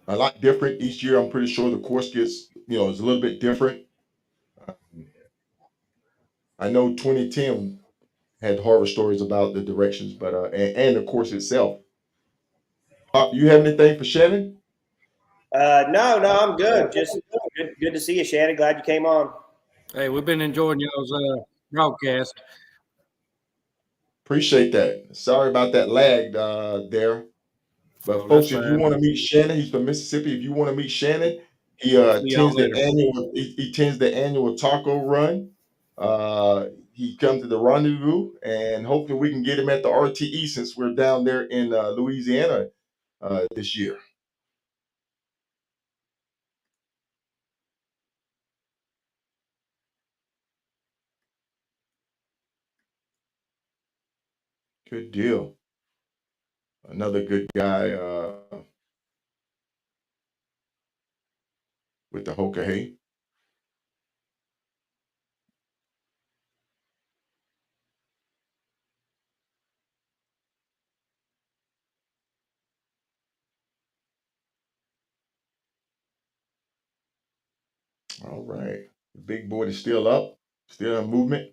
lot different each year. I'm pretty sure the course gets is a little bit different. Um, I know 2010 had horror stories about the directions, but and the course itself. You have anything for Shannon? No, I'm good. Just good to see you, Shannon. Glad you came on. Hey, we've been enjoying y'all's broadcast. Appreciate that. Sorry about that lag there. But Oh, that's folks, if you fine. want to meet Shannon, he's from Mississippi. If you want to meet Shannon, he We'll see y'all attends the later. annual he attends the annual taco run. He comes to the rendezvous, and hopefully we can get him at the RTE since we're down there in Louisiana this year. Good deal. Another good guy with the Hoka Hay. All right. The big board is still up, still in movement.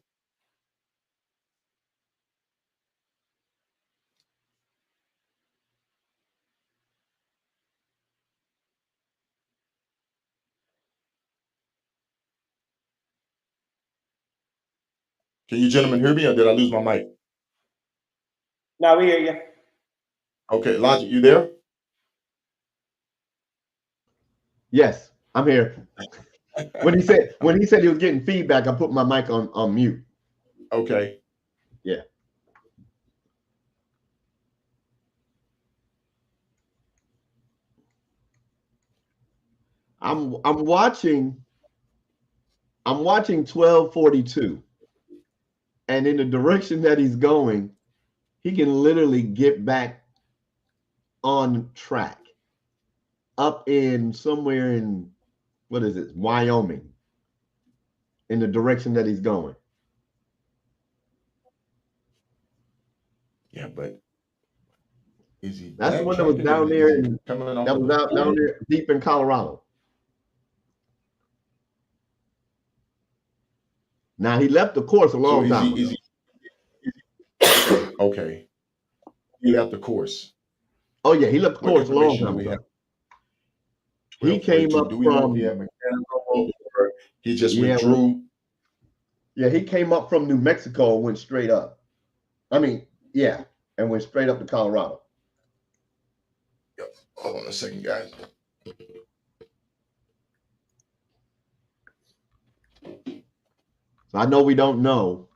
Can you gentlemen hear me or did I lose my mic? No, we hear you. Okay, Logic, you there? Yes, I'm here. When he said he was getting feedback, I put my mic on mute. Okay. Yeah. I'm watching 1242, and in the direction that he's going, he can literally get back on track up in somewhere in, what is it, Wyoming, in the direction that he's going. Yeah, but is he That's the one that was backtracking? down Is there, he and coming off that of was the out down 40? there deep in Colorado. Now he left the course a So long time ago. Okay. He left the course. Oh yeah, he left the What course a long information do time we have? ago. He came 1242. up Do we know if he from had mechanical or he just yeah, withdrew? he came up from New Mexico and went straight up. I mean, yeah, and went straight up to Colorado. Yep. Hold on a second, guys. So I know we don't know,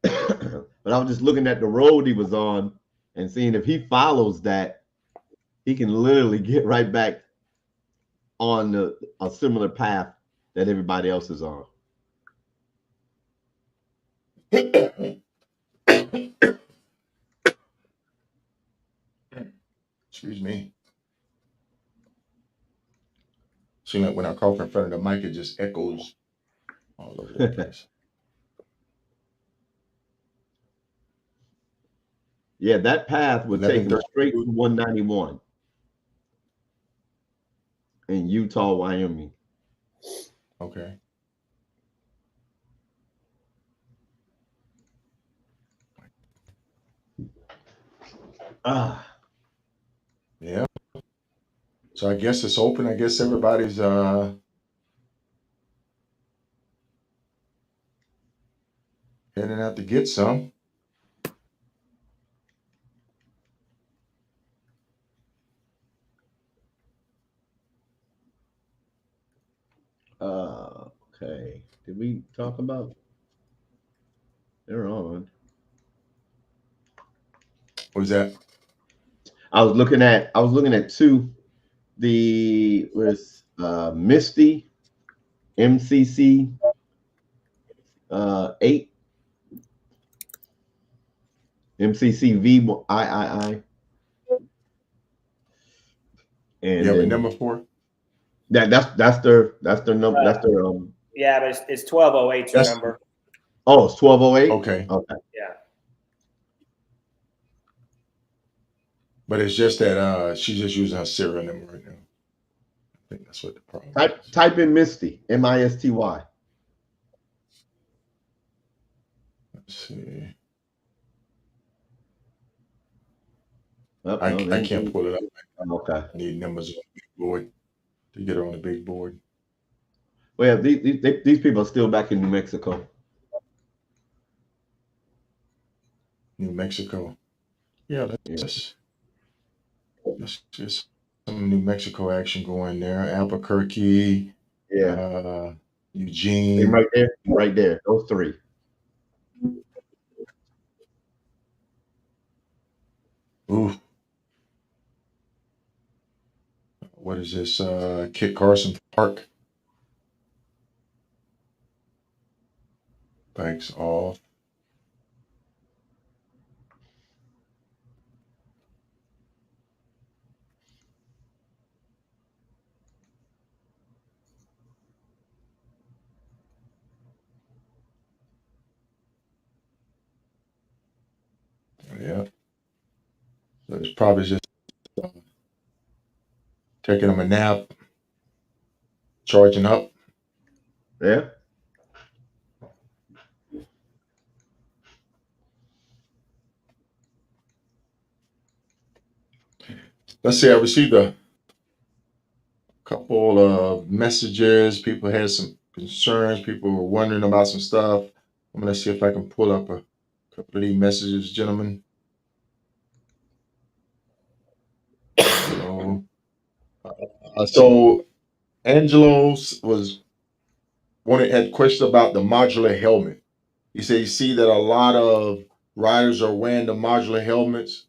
but I was just looking at the road he was on and seeing if he follows that, he can literally get right back on a similar path that everybody else is on. Excuse me. See, like when I cough in front of the mic, it just echoes all over the place. Yeah, that path would take him straight 11:32. to 191 in Utah, Wyoming. Okay. Ah, Yeah. So I guess it's open. I guess everybody's heading out to get some. okay. Did we talk about? They're on. What was that? I was looking at two. The was Misty MCC 8 MCC VIII, You and have a then number for it? that's their number, that's their Yeah, but it's 1208's your That's number. Oh, it's 1208. okay. Okay. Yeah. But it's just that she's just using her serial number right now. I think that's what the problem is. Type in Misty, Misty. Let's see. Oh, I, no, I can't pull it up. okay. I need numbers on the big board to get her on the big board. Well, these people are still back in New Mexico. New Mexico. Yeah, that's just some New Mexico action going there. Albuquerque, Yeah. uh, And Eugene. right there, those three. Ooh, what is this? Kit Carson Park. Bikes off. Yeah. So it's probably just uh, taking them a nap, charging up. Yeah. Let's see. I received a couple of messages. People had some concerns. People were wondering about some stuff. I'm gonna see if I can pull up a couple of these messages, gentlemen. Angelo. So Angelo was had questions about the modular helmet. He said you see that a lot of riders are wearing the modular helmets.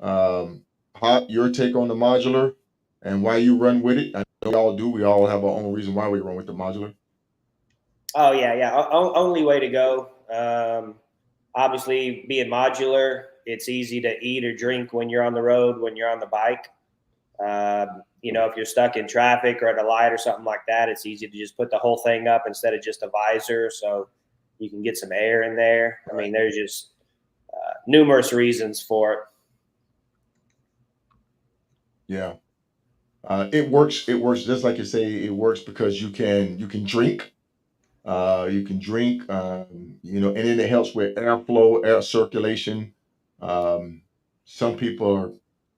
How your take on the modular and why you run with it? I know we all do. We all have our own reason why we run with the modular. Oh yeah, yeah. Only way to go. Obviously, being modular, it's easy to eat or drink when you're on the road, when you're on the bike. If you're stuck in traffic or at a light or something like that, it's easy to just put the whole thing up instead of just a visor, so you can get some air in there. I mean, there's just numerous reasons for it. Yeah. It works. It works just like you say. It works because you can drink. You can drink. And then it helps with airflow, air circulation. Um, some people are,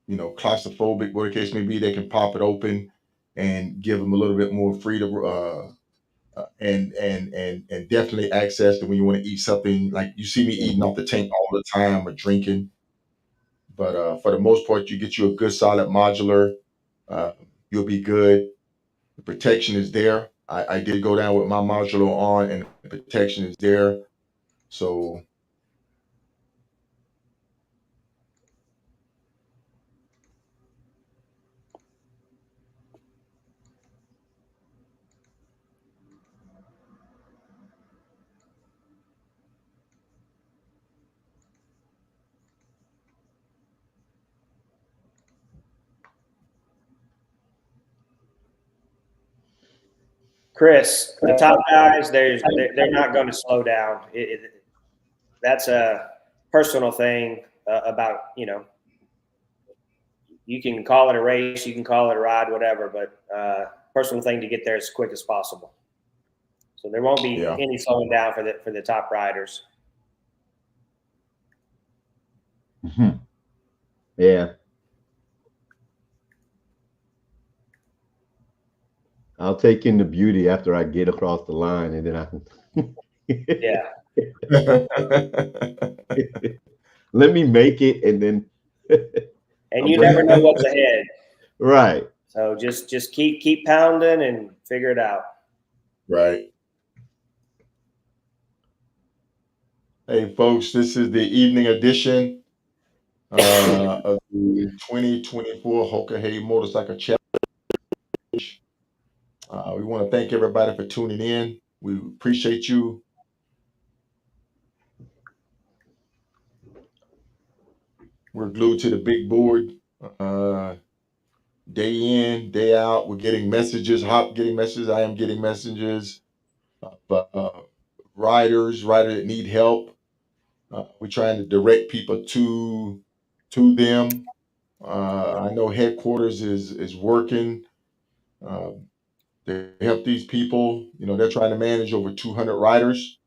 claustrophobic. Whatever the case may be, they can pop it open and give them a little bit more freedom. And definitely access to when you want to eat something like you see me eating off the tank all the time or drinking. But for the most part, you get you a good solid modular. Uh, you'll be good. The protection is there. I did go down with my modular on, and the protection is there. So Chris, the top guys, they're not going to slow down. That's a personal thing about you can call it a race, you can call it a ride, whatever, but personal thing to get there as quick as possible. So there won't be yeah, any slowing down for the top riders. Mhm. Yeah. I'll take in the beauty after I get across the line, and then I can. Yeah, Let me make it, and then and I'll you bring never it know back. what's ahead. Right. So just keep pounding and figure it out. right. Hey, folks, this is the evening edition of the 2024 Hoka Hey Motorcycle Challenge. We want to thank everybody for tuning in. We appreciate you. We're glued to the big board. Uh, Day in, day out, we're getting messages. Hop getting messages. I am getting messages. but riders that need help. We're trying to direct people to them. I know headquarters is working uh, to help these people. You know, they're trying to manage over 200 riders.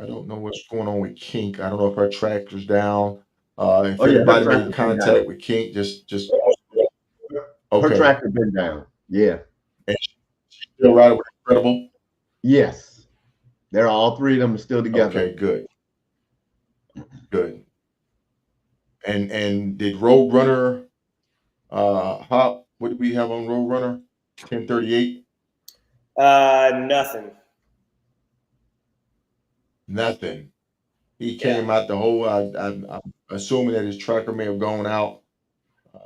I don't know what's going on with Kink. I don't know if our tractor's down. If Oh yeah, her anybody made tractor been down. contact with Kink, just Her okay. tractor been down. Yeah. And she's still riding with Incredible. Yes. They're all three of them are still together. Okay, good, good. And did Roadrunner hop? What did we have on Roadrunner? 1038. Nothing. Nothing. He Yeah. came out the whole. I'm assuming that his tracker may have gone out uh,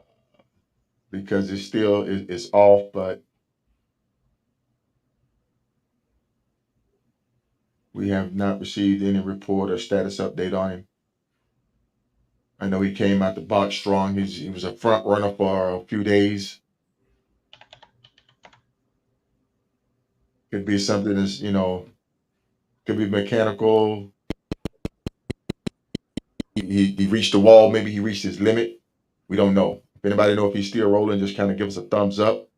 because it's still it's off, but we have not received any report or status update on him. I know he came out the box strong. He was a front runner for a few days. Could be something that's could be mechanical. He reached the wall. Maybe he reached his limit. We don't know. If anybody know if he's still rolling, just kind of give us a thumbs up.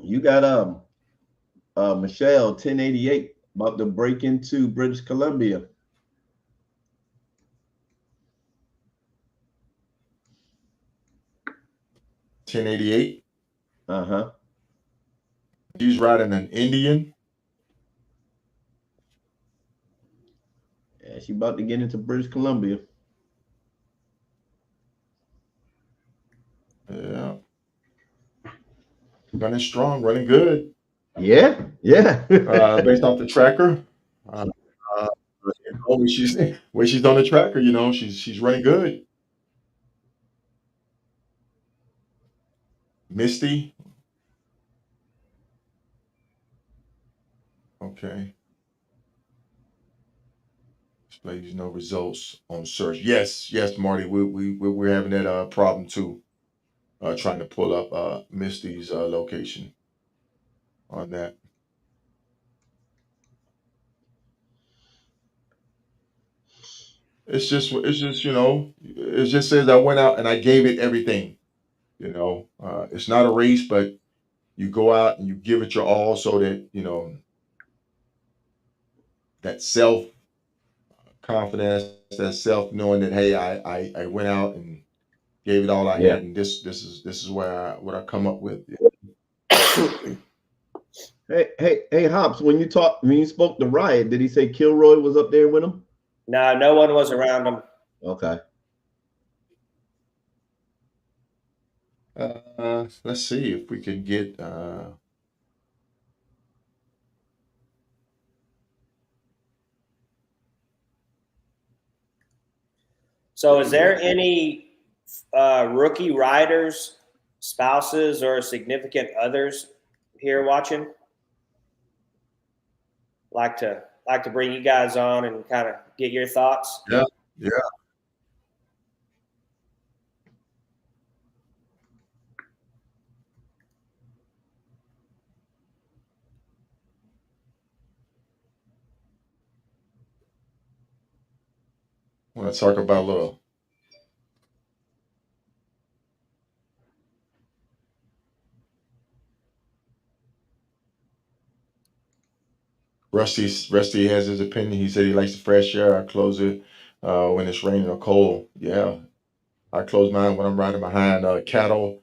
You got Michelle 1088 about to break into British Columbia. 1088. Uh-huh. She's riding an Indian. Yeah, she about to get into British Columbia. Yeah, running strong, running good. Yeah, yeah. Based off the tracker. Uh, uh, when she's on the tracker, she's running good. Misty. Okay. Displays no results on search. Yes, Marty. We're having that problem too. Trying to pull up Misty's location on that. It just says I went out and I gave it everything. It's not a race, but you go out and you give it your all so that that self confidence, that self knowing that hey, I went out and gave it all I Yeah. had, and this is what I come up with. Hey, Hops, when you spoke to Riot, did he say Kilroy was up there with him? No one was around him. Okay. Let's see if we can get. So, is there any rookie riders, spouses, or significant others here watching? Like to bring you guys on and kind of get your thoughts. Yeah, yeah. I want to talk about a little. Rusty has his opinion. He said he likes the fresh air. I close it when it's raining or cold. Yeah, I close mine when I'm riding behind cattle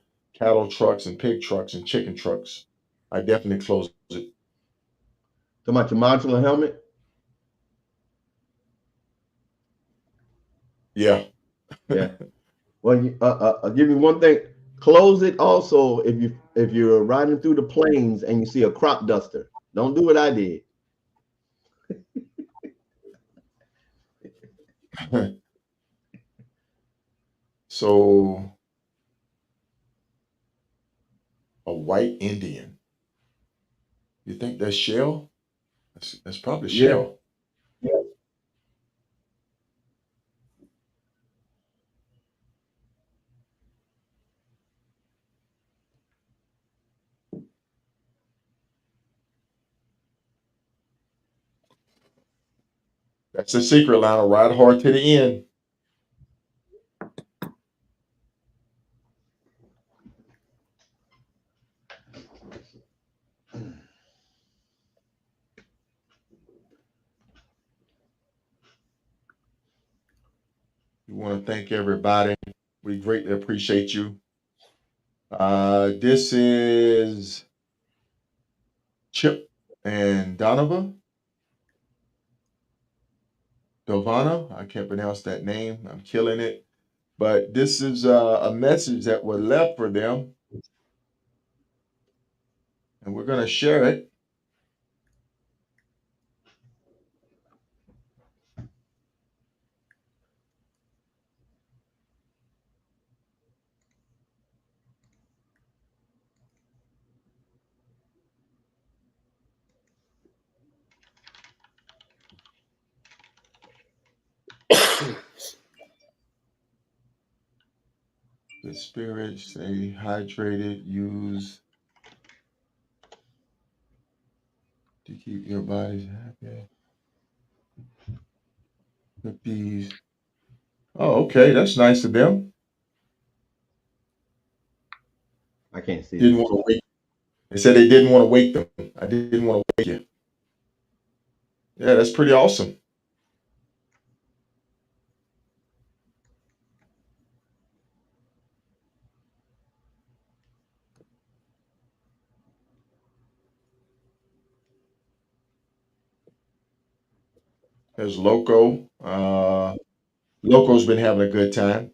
trucks and pig trucks and chicken trucks. I definitely close it. Talking about your modular helmet? Yeah. Yeah. Well, I'll give you one thing. Close it also if you're riding through the plains and you see a crop duster. Don't do what I did. So a white Indian. You think that's Shell? That's probably Yeah. Shell. That's the secret, Lionel. Ride hard to the end. We want to thank everybody. We greatly appreciate you. This is Chip and Donovan. Dovana. I can't pronounce that name. I'm killing it. But this is a message that was left for them, and we're going to share it. The spirit, stay hydrated, use to keep your bodies happy. With these. Oh, okay. That's nice of them. I can't see Didn't that. want to wake. They said they didn't want to wake them. I didn't want to wake you. Yeah, that's pretty awesome. There's Loco. Loco's been having a good time.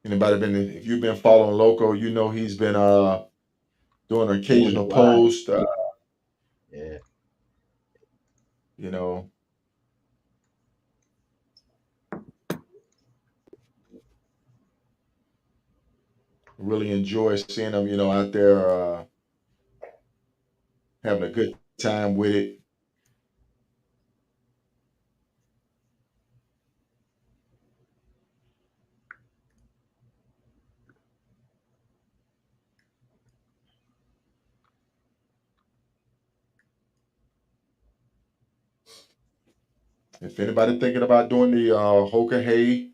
Anybody been? If you've been following Loco, you know he's been doing an Doing his occasional ride. post. Yeah. You know, really enjoy seeing him. You know, out there having a good time with it. If anybody thinking about doing the Hoka Hay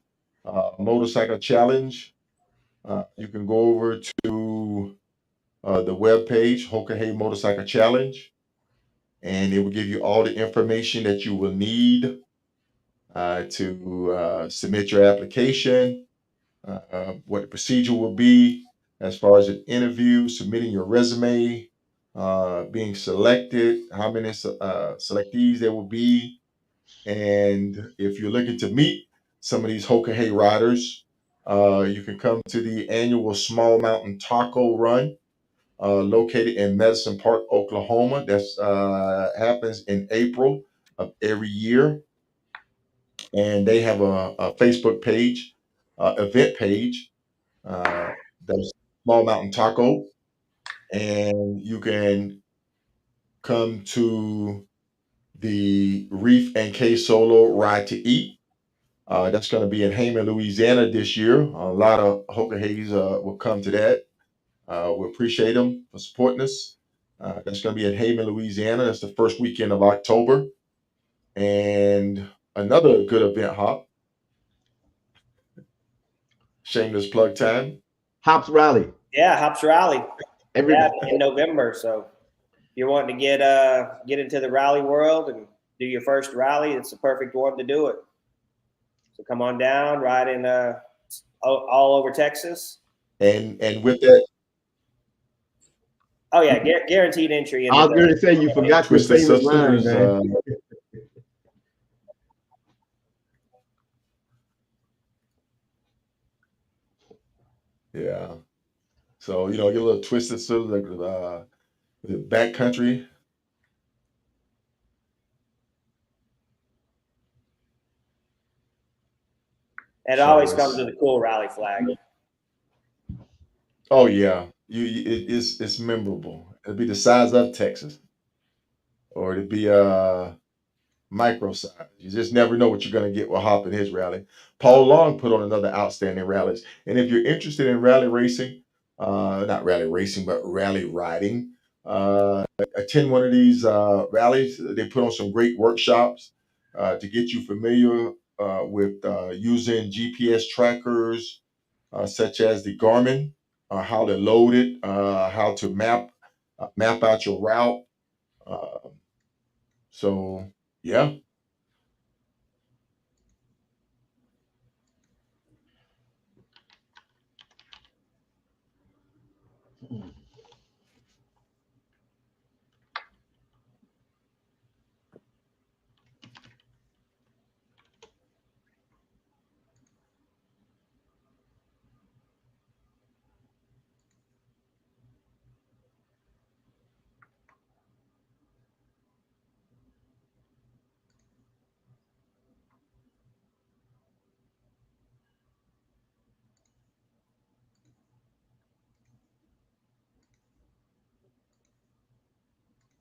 motorcycle challenge, you can go over to the web page Hoka Hay Motorcycle Challenge, and it will give you all the information that you will need to submit your application, what the procedure will be as far as an interview, submitting your resume, being selected, how many selectees there will be, and if you're looking to meet some of these Hoka Hay riders, you can come to the annual Small Mountain Taco Run located in Medicine Park, Oklahoma. That's happens in April of every year, and they have a Facebook page, event page, that's Small Mountain Taco, and you can come to the Reef and K Solo Ride to Eat. That's going to be in Hammond, Louisiana this year. A lot of Hoka Hays will come to that. We appreciate them for supporting us. That's going to be in Hammond, Louisiana. That's the first weekend of October. And another good event, Hop. Shameless plug time. Hops Rally. Yeah, Hops Rally. Every Yeah, in November. So if you're wanting to get into the rally world and do your first rally, it's the perfect one to do it. So come on down, ride in all over Texas. And with that, Oh yeah, guaranteed entry I into was going to say you the forgot your Twisted famous line, Sisters, man. yeah. So you know, get a little Twisted Sisters, like the backcountry. and it So always comes it's with a cool rally flag. oh yeah, it's memorable. It'll be the size of Texas, or it'll be micro size. You just never know what you're going to get with Hop in his rally. Paul Long put on another outstanding rallies. And if you're interested in rally racing, not rally racing, but rally riding, attend one of these rallies. They put on some great workshops to get you familiar with using GPS trackers such as the Garmin, how to load it, how to map out your route. Uh, so yeah,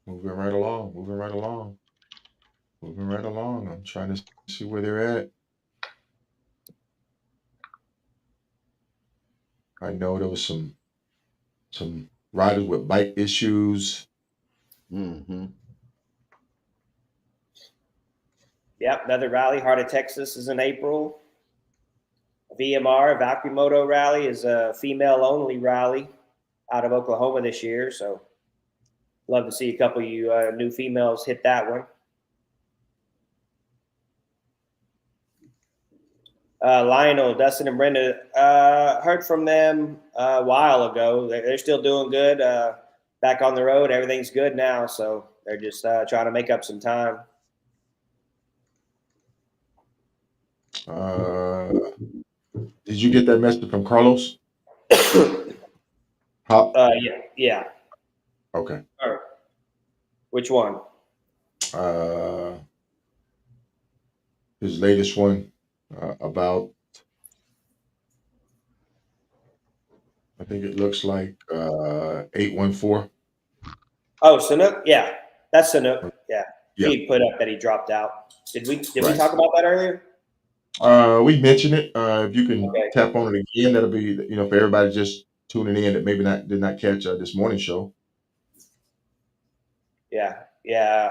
moving right along, moving right along, moving right along. I'm trying to see where they're at. I know there was some riders with bike issues. Mm-hmm. Yep, another rally. Heart of Texas is in April. VMR, Vacuumoto Rally, is a female-only rally out of Oklahoma this year. So love to see a couple of you new females hit that one. Lionel, Dustin, and Brenda, heard from them a while ago. They're still doing good. Back on the road, everything's good now. So they're just trying to make up some time. Uh, did you get that message from Carlos? Hop. Yeah. Okay. Or, which one? Uh, his latest one about, I think it looks like 814. Oh, Sanook. Yeah, that's Sanook. Yeah, Yeah, he put up that he dropped out. Did we right. talk about that earlier? We mentioned it. If you can Okay. tap on it again, that'll be, for everybody just tuning in that maybe not did not catch this morning show. Yeah.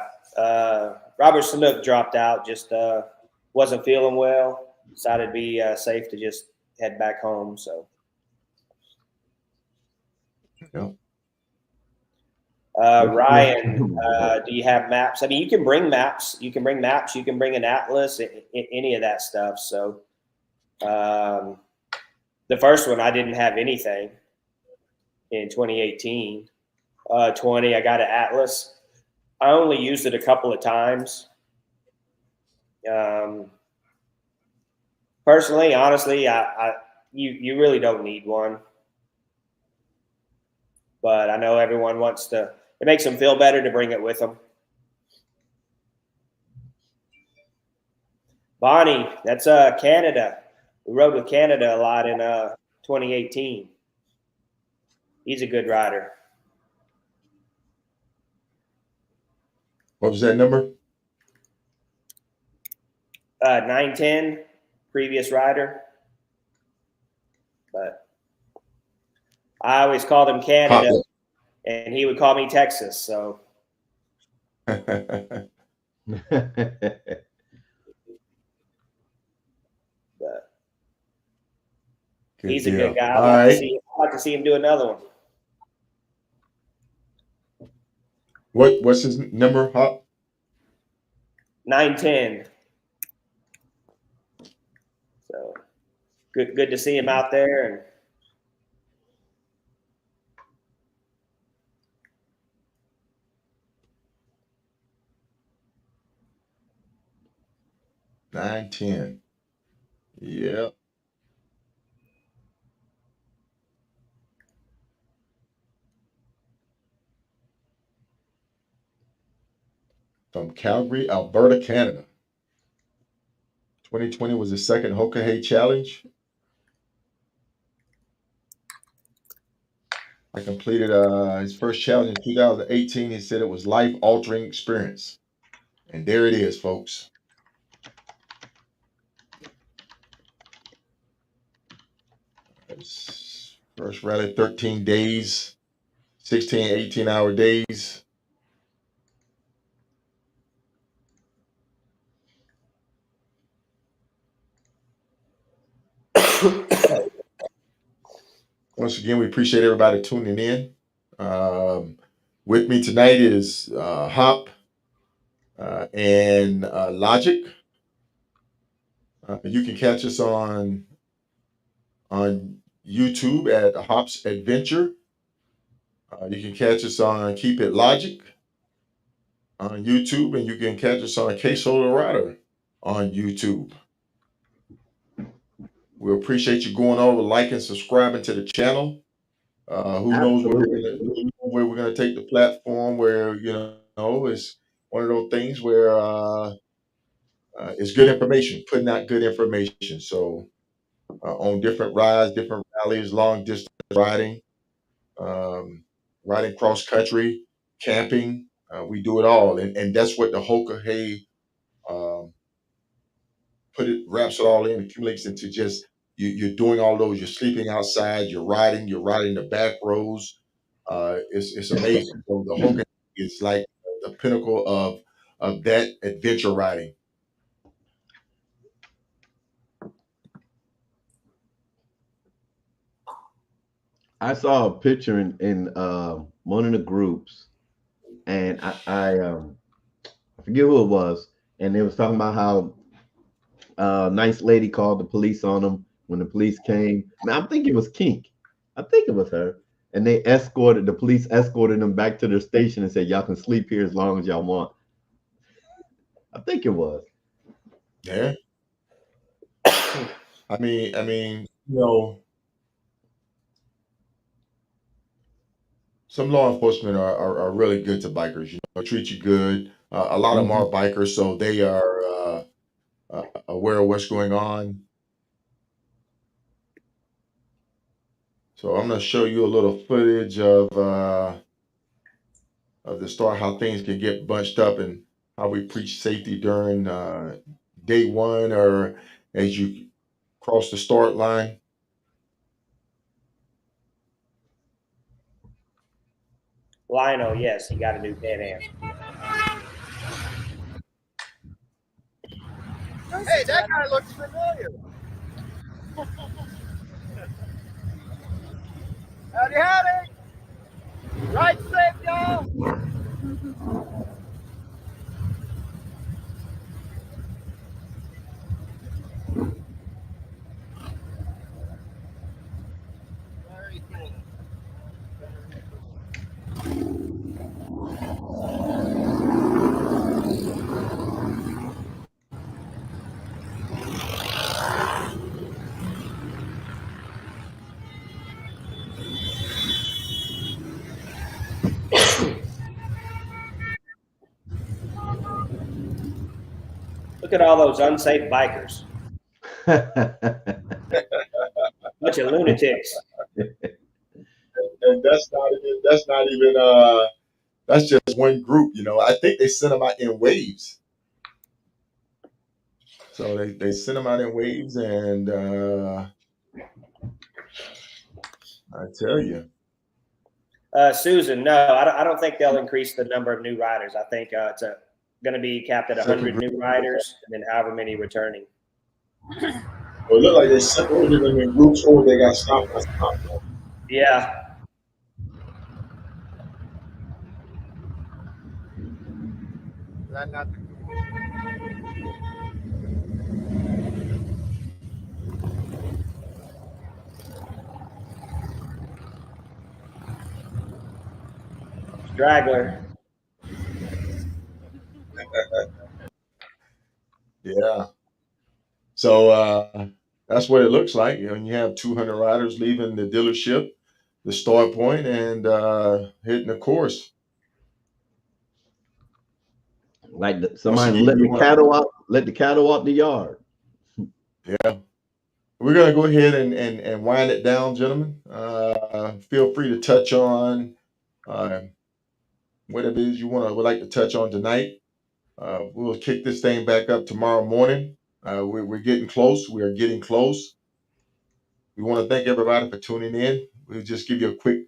Robert Sanook dropped out. Just wasn't feeling well. Decided to be safe to just head back home. So Yeah. Ryan, do you have maps? I mean, you can bring maps. You can bring maps. You can bring an atlas. Any of that stuff. So um, the first one, I didn't have anything in 2018. 20, I got an atlas. I only used it a couple of times. Um, Personally, honestly, you really don't need one, but I know everyone wants to. It makes them feel better to bring it with them. Bonnie, that's Canada. We rode with Canada a lot in 2018. He's a good rider. What was that number? 910, previous rider, but I always called him Hop. Canada, and he would call me Texas. So, but Good he's a good deal. guy. All right. I'd like to see him do another one. What's his number? Hop. 910. So good to see him out there. And 910. Yeah. From Calgary, Alberta, Canada. 2020 was his second Hoka Hey Challenge. I completed his first challenge in 2018. He said it was life-altering experience. And there it is, folks. His first rally, 13 days, 16, 18-hour days. Once again, we appreciate everybody tuning in. With me tonight is Hop and Logic. You can catch us on YouTube at Hop's Adventure. You can catch us on Keep It Logic on YouTube, and you can catch us on K Solar Rider on YouTube. We appreciate you going over, liking, subscribing to the channel. Who knows where we're gonna take the platform? Where it's one of those things where it's good information, putting out good information. So on different rides, different rallies, long distance riding, um, riding cross country, camping, we do it all, and that's what the Hoka Hay um, wraps it all in, accumulates into just you're doing all those. You're sleeping outside. You're riding the back roads. It's amazing. So the Hogan is like the pinnacle of that adventure riding. I saw a picture in one of the groups, and I forget who it was, and they was talking about how a nice lady called the police on them when the police came. Man, I think it was Kink. I think it was her. And the police escorted them back to their station and said, y'all can sleep here as long as y'all want. I think it was. Yeah. I mean, some law enforcement are really good to bikers. Treat you good. A lot of them are bikers, so they are aware of what's going on. So I'm going to show you a little footage of the start, how things can get bunched up, and how we preach safety during day one or as you cross the start line. Lionel, yes, he got a new Pan Am. Hey, that guy looks familiar. Howdy, howdy. Ride safe, y'all. Very cool. Look at all those unsafe bikers. Bunch of lunatics. And that's just one group. I think they sent them out in waves. So they sent them out in waves, and I tell you. Susan, no, I don't think they'll increase the number of new riders. I think it's going to be capped at 100 new riders and then however many returning. Well, it looked like they separated them in groups, or they got stopped. Yeah. That not Straggler. Yeah. So that's what it looks like. And you have 200 riders leaving the dealership, the start point, and hitting the course. Like somebody let the cattle out the yard. Yeah. We're going to go ahead and wind it down, gentlemen. Feel free to touch on what it is you would like to touch on tonight. We'll kick this thing back up tomorrow morning. We're getting close. We are getting close. We want to thank everybody for tuning in. We'll just give you a quick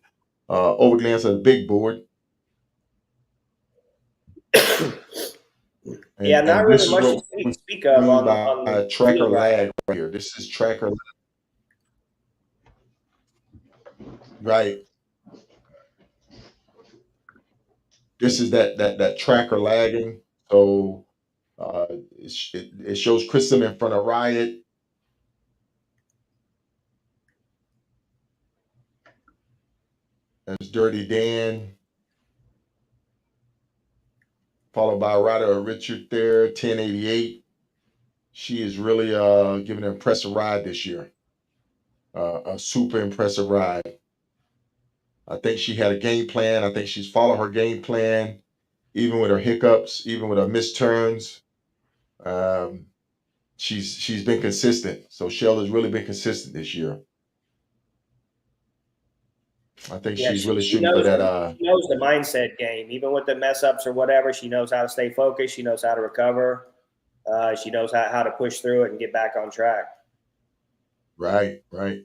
overglance of the big board. Yeah, not And really this is much to what we speak of mean on by the tracker field right lag right here. This is tracker, right? This is that tracker lagging. So it shows Chrism in front of Riot. There's Dirty Dan, followed by Ryder Richard there, 1088. She is really giving an impressive ride this year. A super impressive ride. I think she had a game plan. I think she's followed her game plan, even with her hiccups, even with her missed turns. Um, she's been consistent. So Shell has really been consistent this year. I think Yeah, she's really she shooting for knows that. she knows the mindset game. Even with the mess ups or whatever, she knows how to stay focused. She knows how to recover. She knows how to push through it and get back on track. Right, right.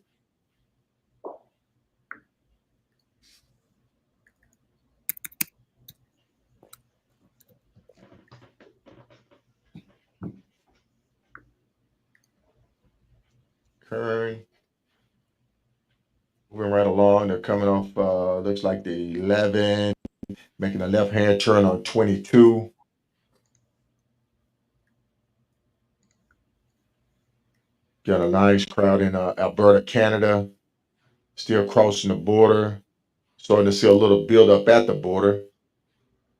Kern moving right along. They're coming off. Looks like the 11, making a left hand turn on 22. Got a nice crowd in Alberta, Canada. Still crossing the border. Starting to see a little build up at the border.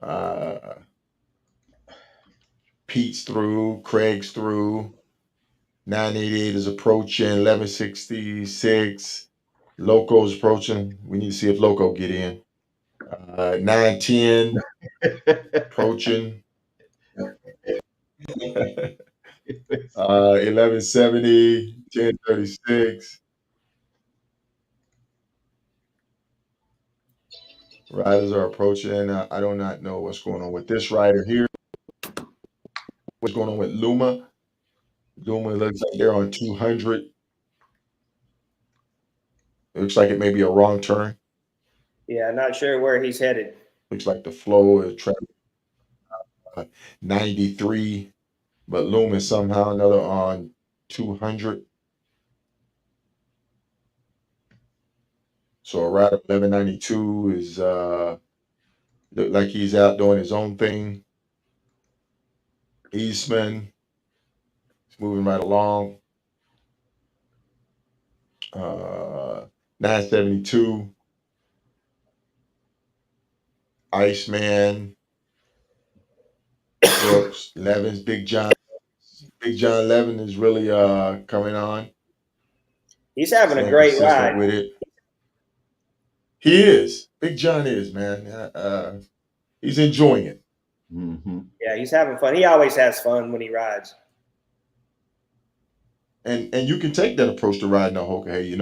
Uh, Pete's through, Craig's through. 988 is approaching, 1166. Loco's approaching. We need to see if Loco get in. 910 approaching. 1170, 1036. Riders are approaching. I do not know what's going on with this rider here. What's going on with Luma? Luma looks like they're on 200. It looks like it may be a wrong turn. Yeah, not sure where he's headed. Looks like the flow is traffic 93, but Luma is somehow another on 200. So a rider 1192 is look like he's out doing his own thing. Eastman is moving right along. 972. Iceman, Brooks, Levins, Big John. Big John Levin is really coming on, He's having a staying great consistent ride. with it. He is. Big John is, man. He's enjoying it. Mm-hmm. Yeah, he's having fun. He always has fun when he rides. And you can take that approach to riding a Hoka. Hey,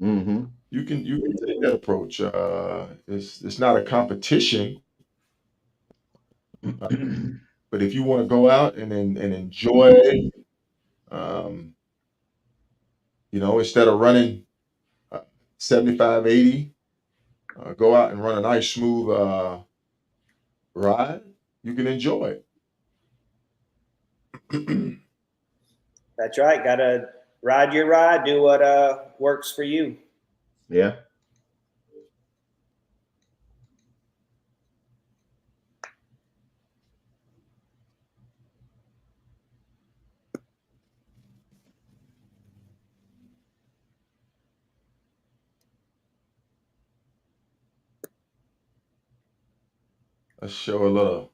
Mm-hmm. you can take that approach. It's not a competition, uh, but if you want to go out and enjoy it, um, instead of running 75, 80, go out and run a nice smooth ride. You can enjoy it. That's right. Got to ride your ride. Do what works for you. Yeah. Let's show a little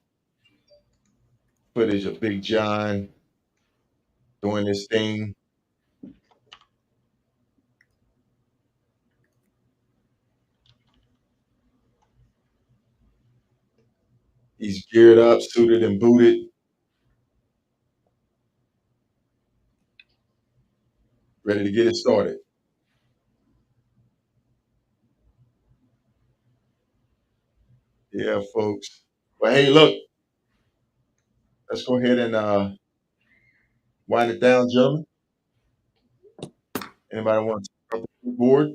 footage of Big John doing this thing. He's geared up, suited and booted, ready to get it started. Yeah, folks. Well, hey, look, let's go ahead and wind it down, gentlemen. Anybody want to take up the board?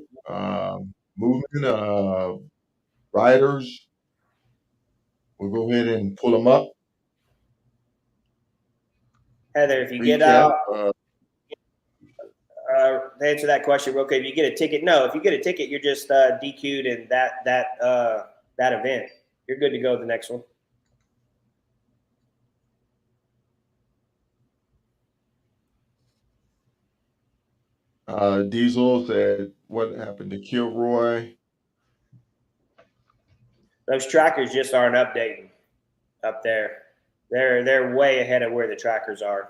movement, riders. We'll go ahead and pull them up. Heather, if you get Recap. out, to answer that question real quick, if you get a ticket, no, if you get a ticket, you're just DQ'd in that event. You're good to go to the next one. Diesel said, "What happened to Kilroy?" Those trackers just aren't updating up there. They're way ahead of where the trackers are.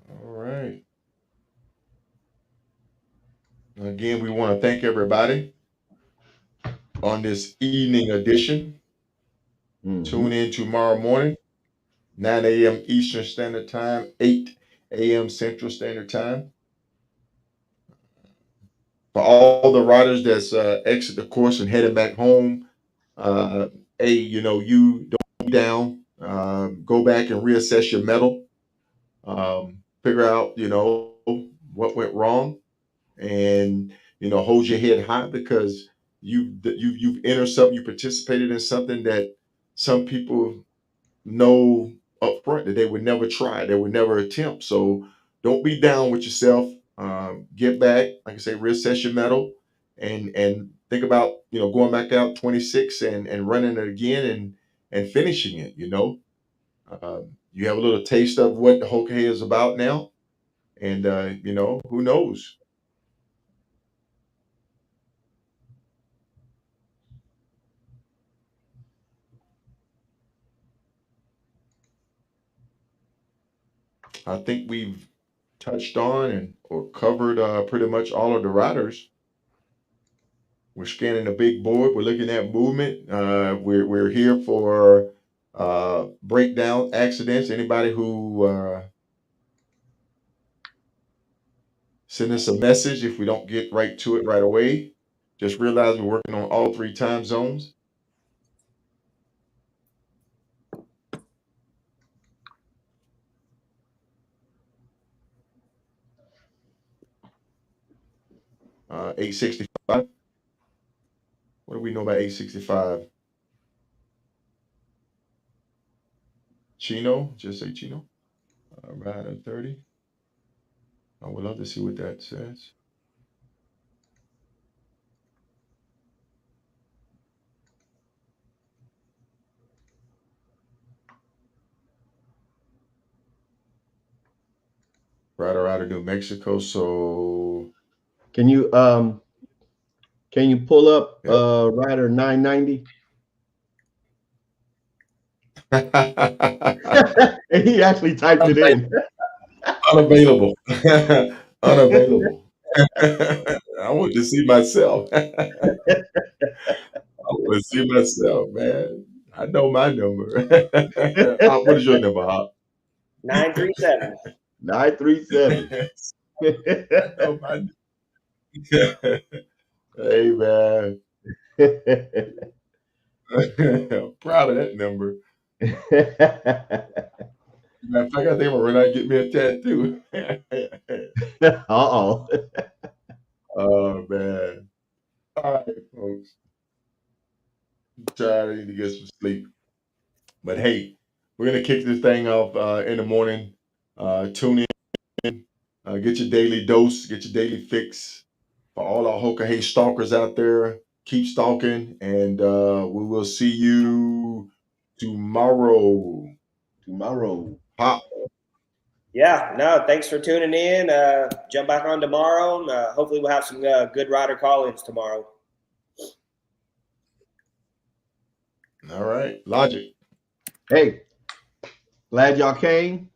All right. Again, we want to thank everybody on this evening edition. Tune in tomorrow morning, 9 a.m. Eastern Standard Time, 8 a.m. Central Standard Time. For all the riders that's exit the course and heading back home, hey, you don't be down. Go back and reassess your medal. Figure out, what went wrong, and hold your head high because you've entered something, you participated in something that some people know up front that they would never try, they would never attempt. So don't be down with yourself. Get back, like I say, reassess your medal, and think about going back out 26 and running it again and finishing it. You have a little taste of what the Hoka is about now, and who knows. I think we've touched on and or covered pretty much all of the riders. We're scanning the big board. We're looking at movement. We're here for breakdown accidents. Anybody who send us a message if we don't get right to it right away. Just realize we're working on all three time zones. Uh, 865. What do we know about 865? Chino, just say Chino. Right at 30. I would love to see what that says. Rider out of New Mexico. So Can you pull up yep. rider 990? And he actually typed it in. Unavailable. Unavailable. I want to see myself. I want to see myself, man. I know my number. What is your number, Hop? 937. 937. I know my. Hey, man. I'm proud of that number. Matter of fact, I think I'm gonna run out and get me a tattoo. Uh-oh. Oh man. All right, folks. Tired. I need to get some sleep. But hey, we're gonna kick this thing off in the morning. Tune in, get your daily dose, get your daily fix. For all our Hoka Hey stalkers out there, keep stalking, and we will see you tomorrow. Tomorrow. Hop. Yeah, no, thanks for tuning in. Jump back on tomorrow. Hopefully, we'll have some good rider call-ins tomorrow. All right, Logic. Hey, glad y'all came.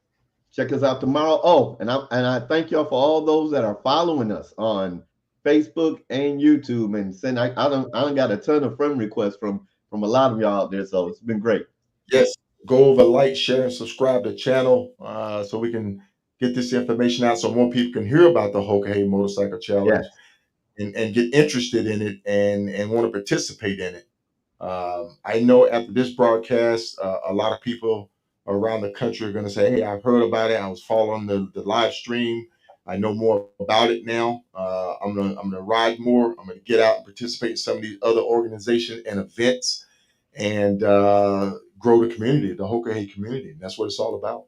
Check us out tomorrow. Oh, and I thank y'all for all those that are following us on Facebook and YouTube. And send I don't got a ton of friend requests from a lot of y'all out there. So it's been great. Yes. go over, like, share, and subscribe to the channel so we can get this information out so more people can hear about the Hoka Hey Motorcycle Yes. Challenge and get interested in it and want to participate in it. I know after this broadcast, a lot of people around the country are going to say, "Hey, I've heard about it. I was following the live stream. I know more about it now. I'm gonna ride more. I'm gonna get out and participate in some of these other organizations and events and grow the community, the Hoka Hey community. And that's what it's all about.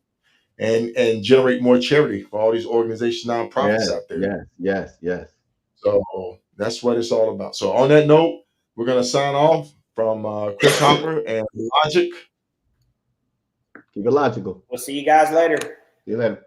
And generate more charity for all these organizations, nonprofits Yes. out there. Yes. Yes. Yes. So that's what it's all about. So on that note, we're gonna sign off from Chris Hopper and Logic. Keep it logical. We'll see you guys later. See you later.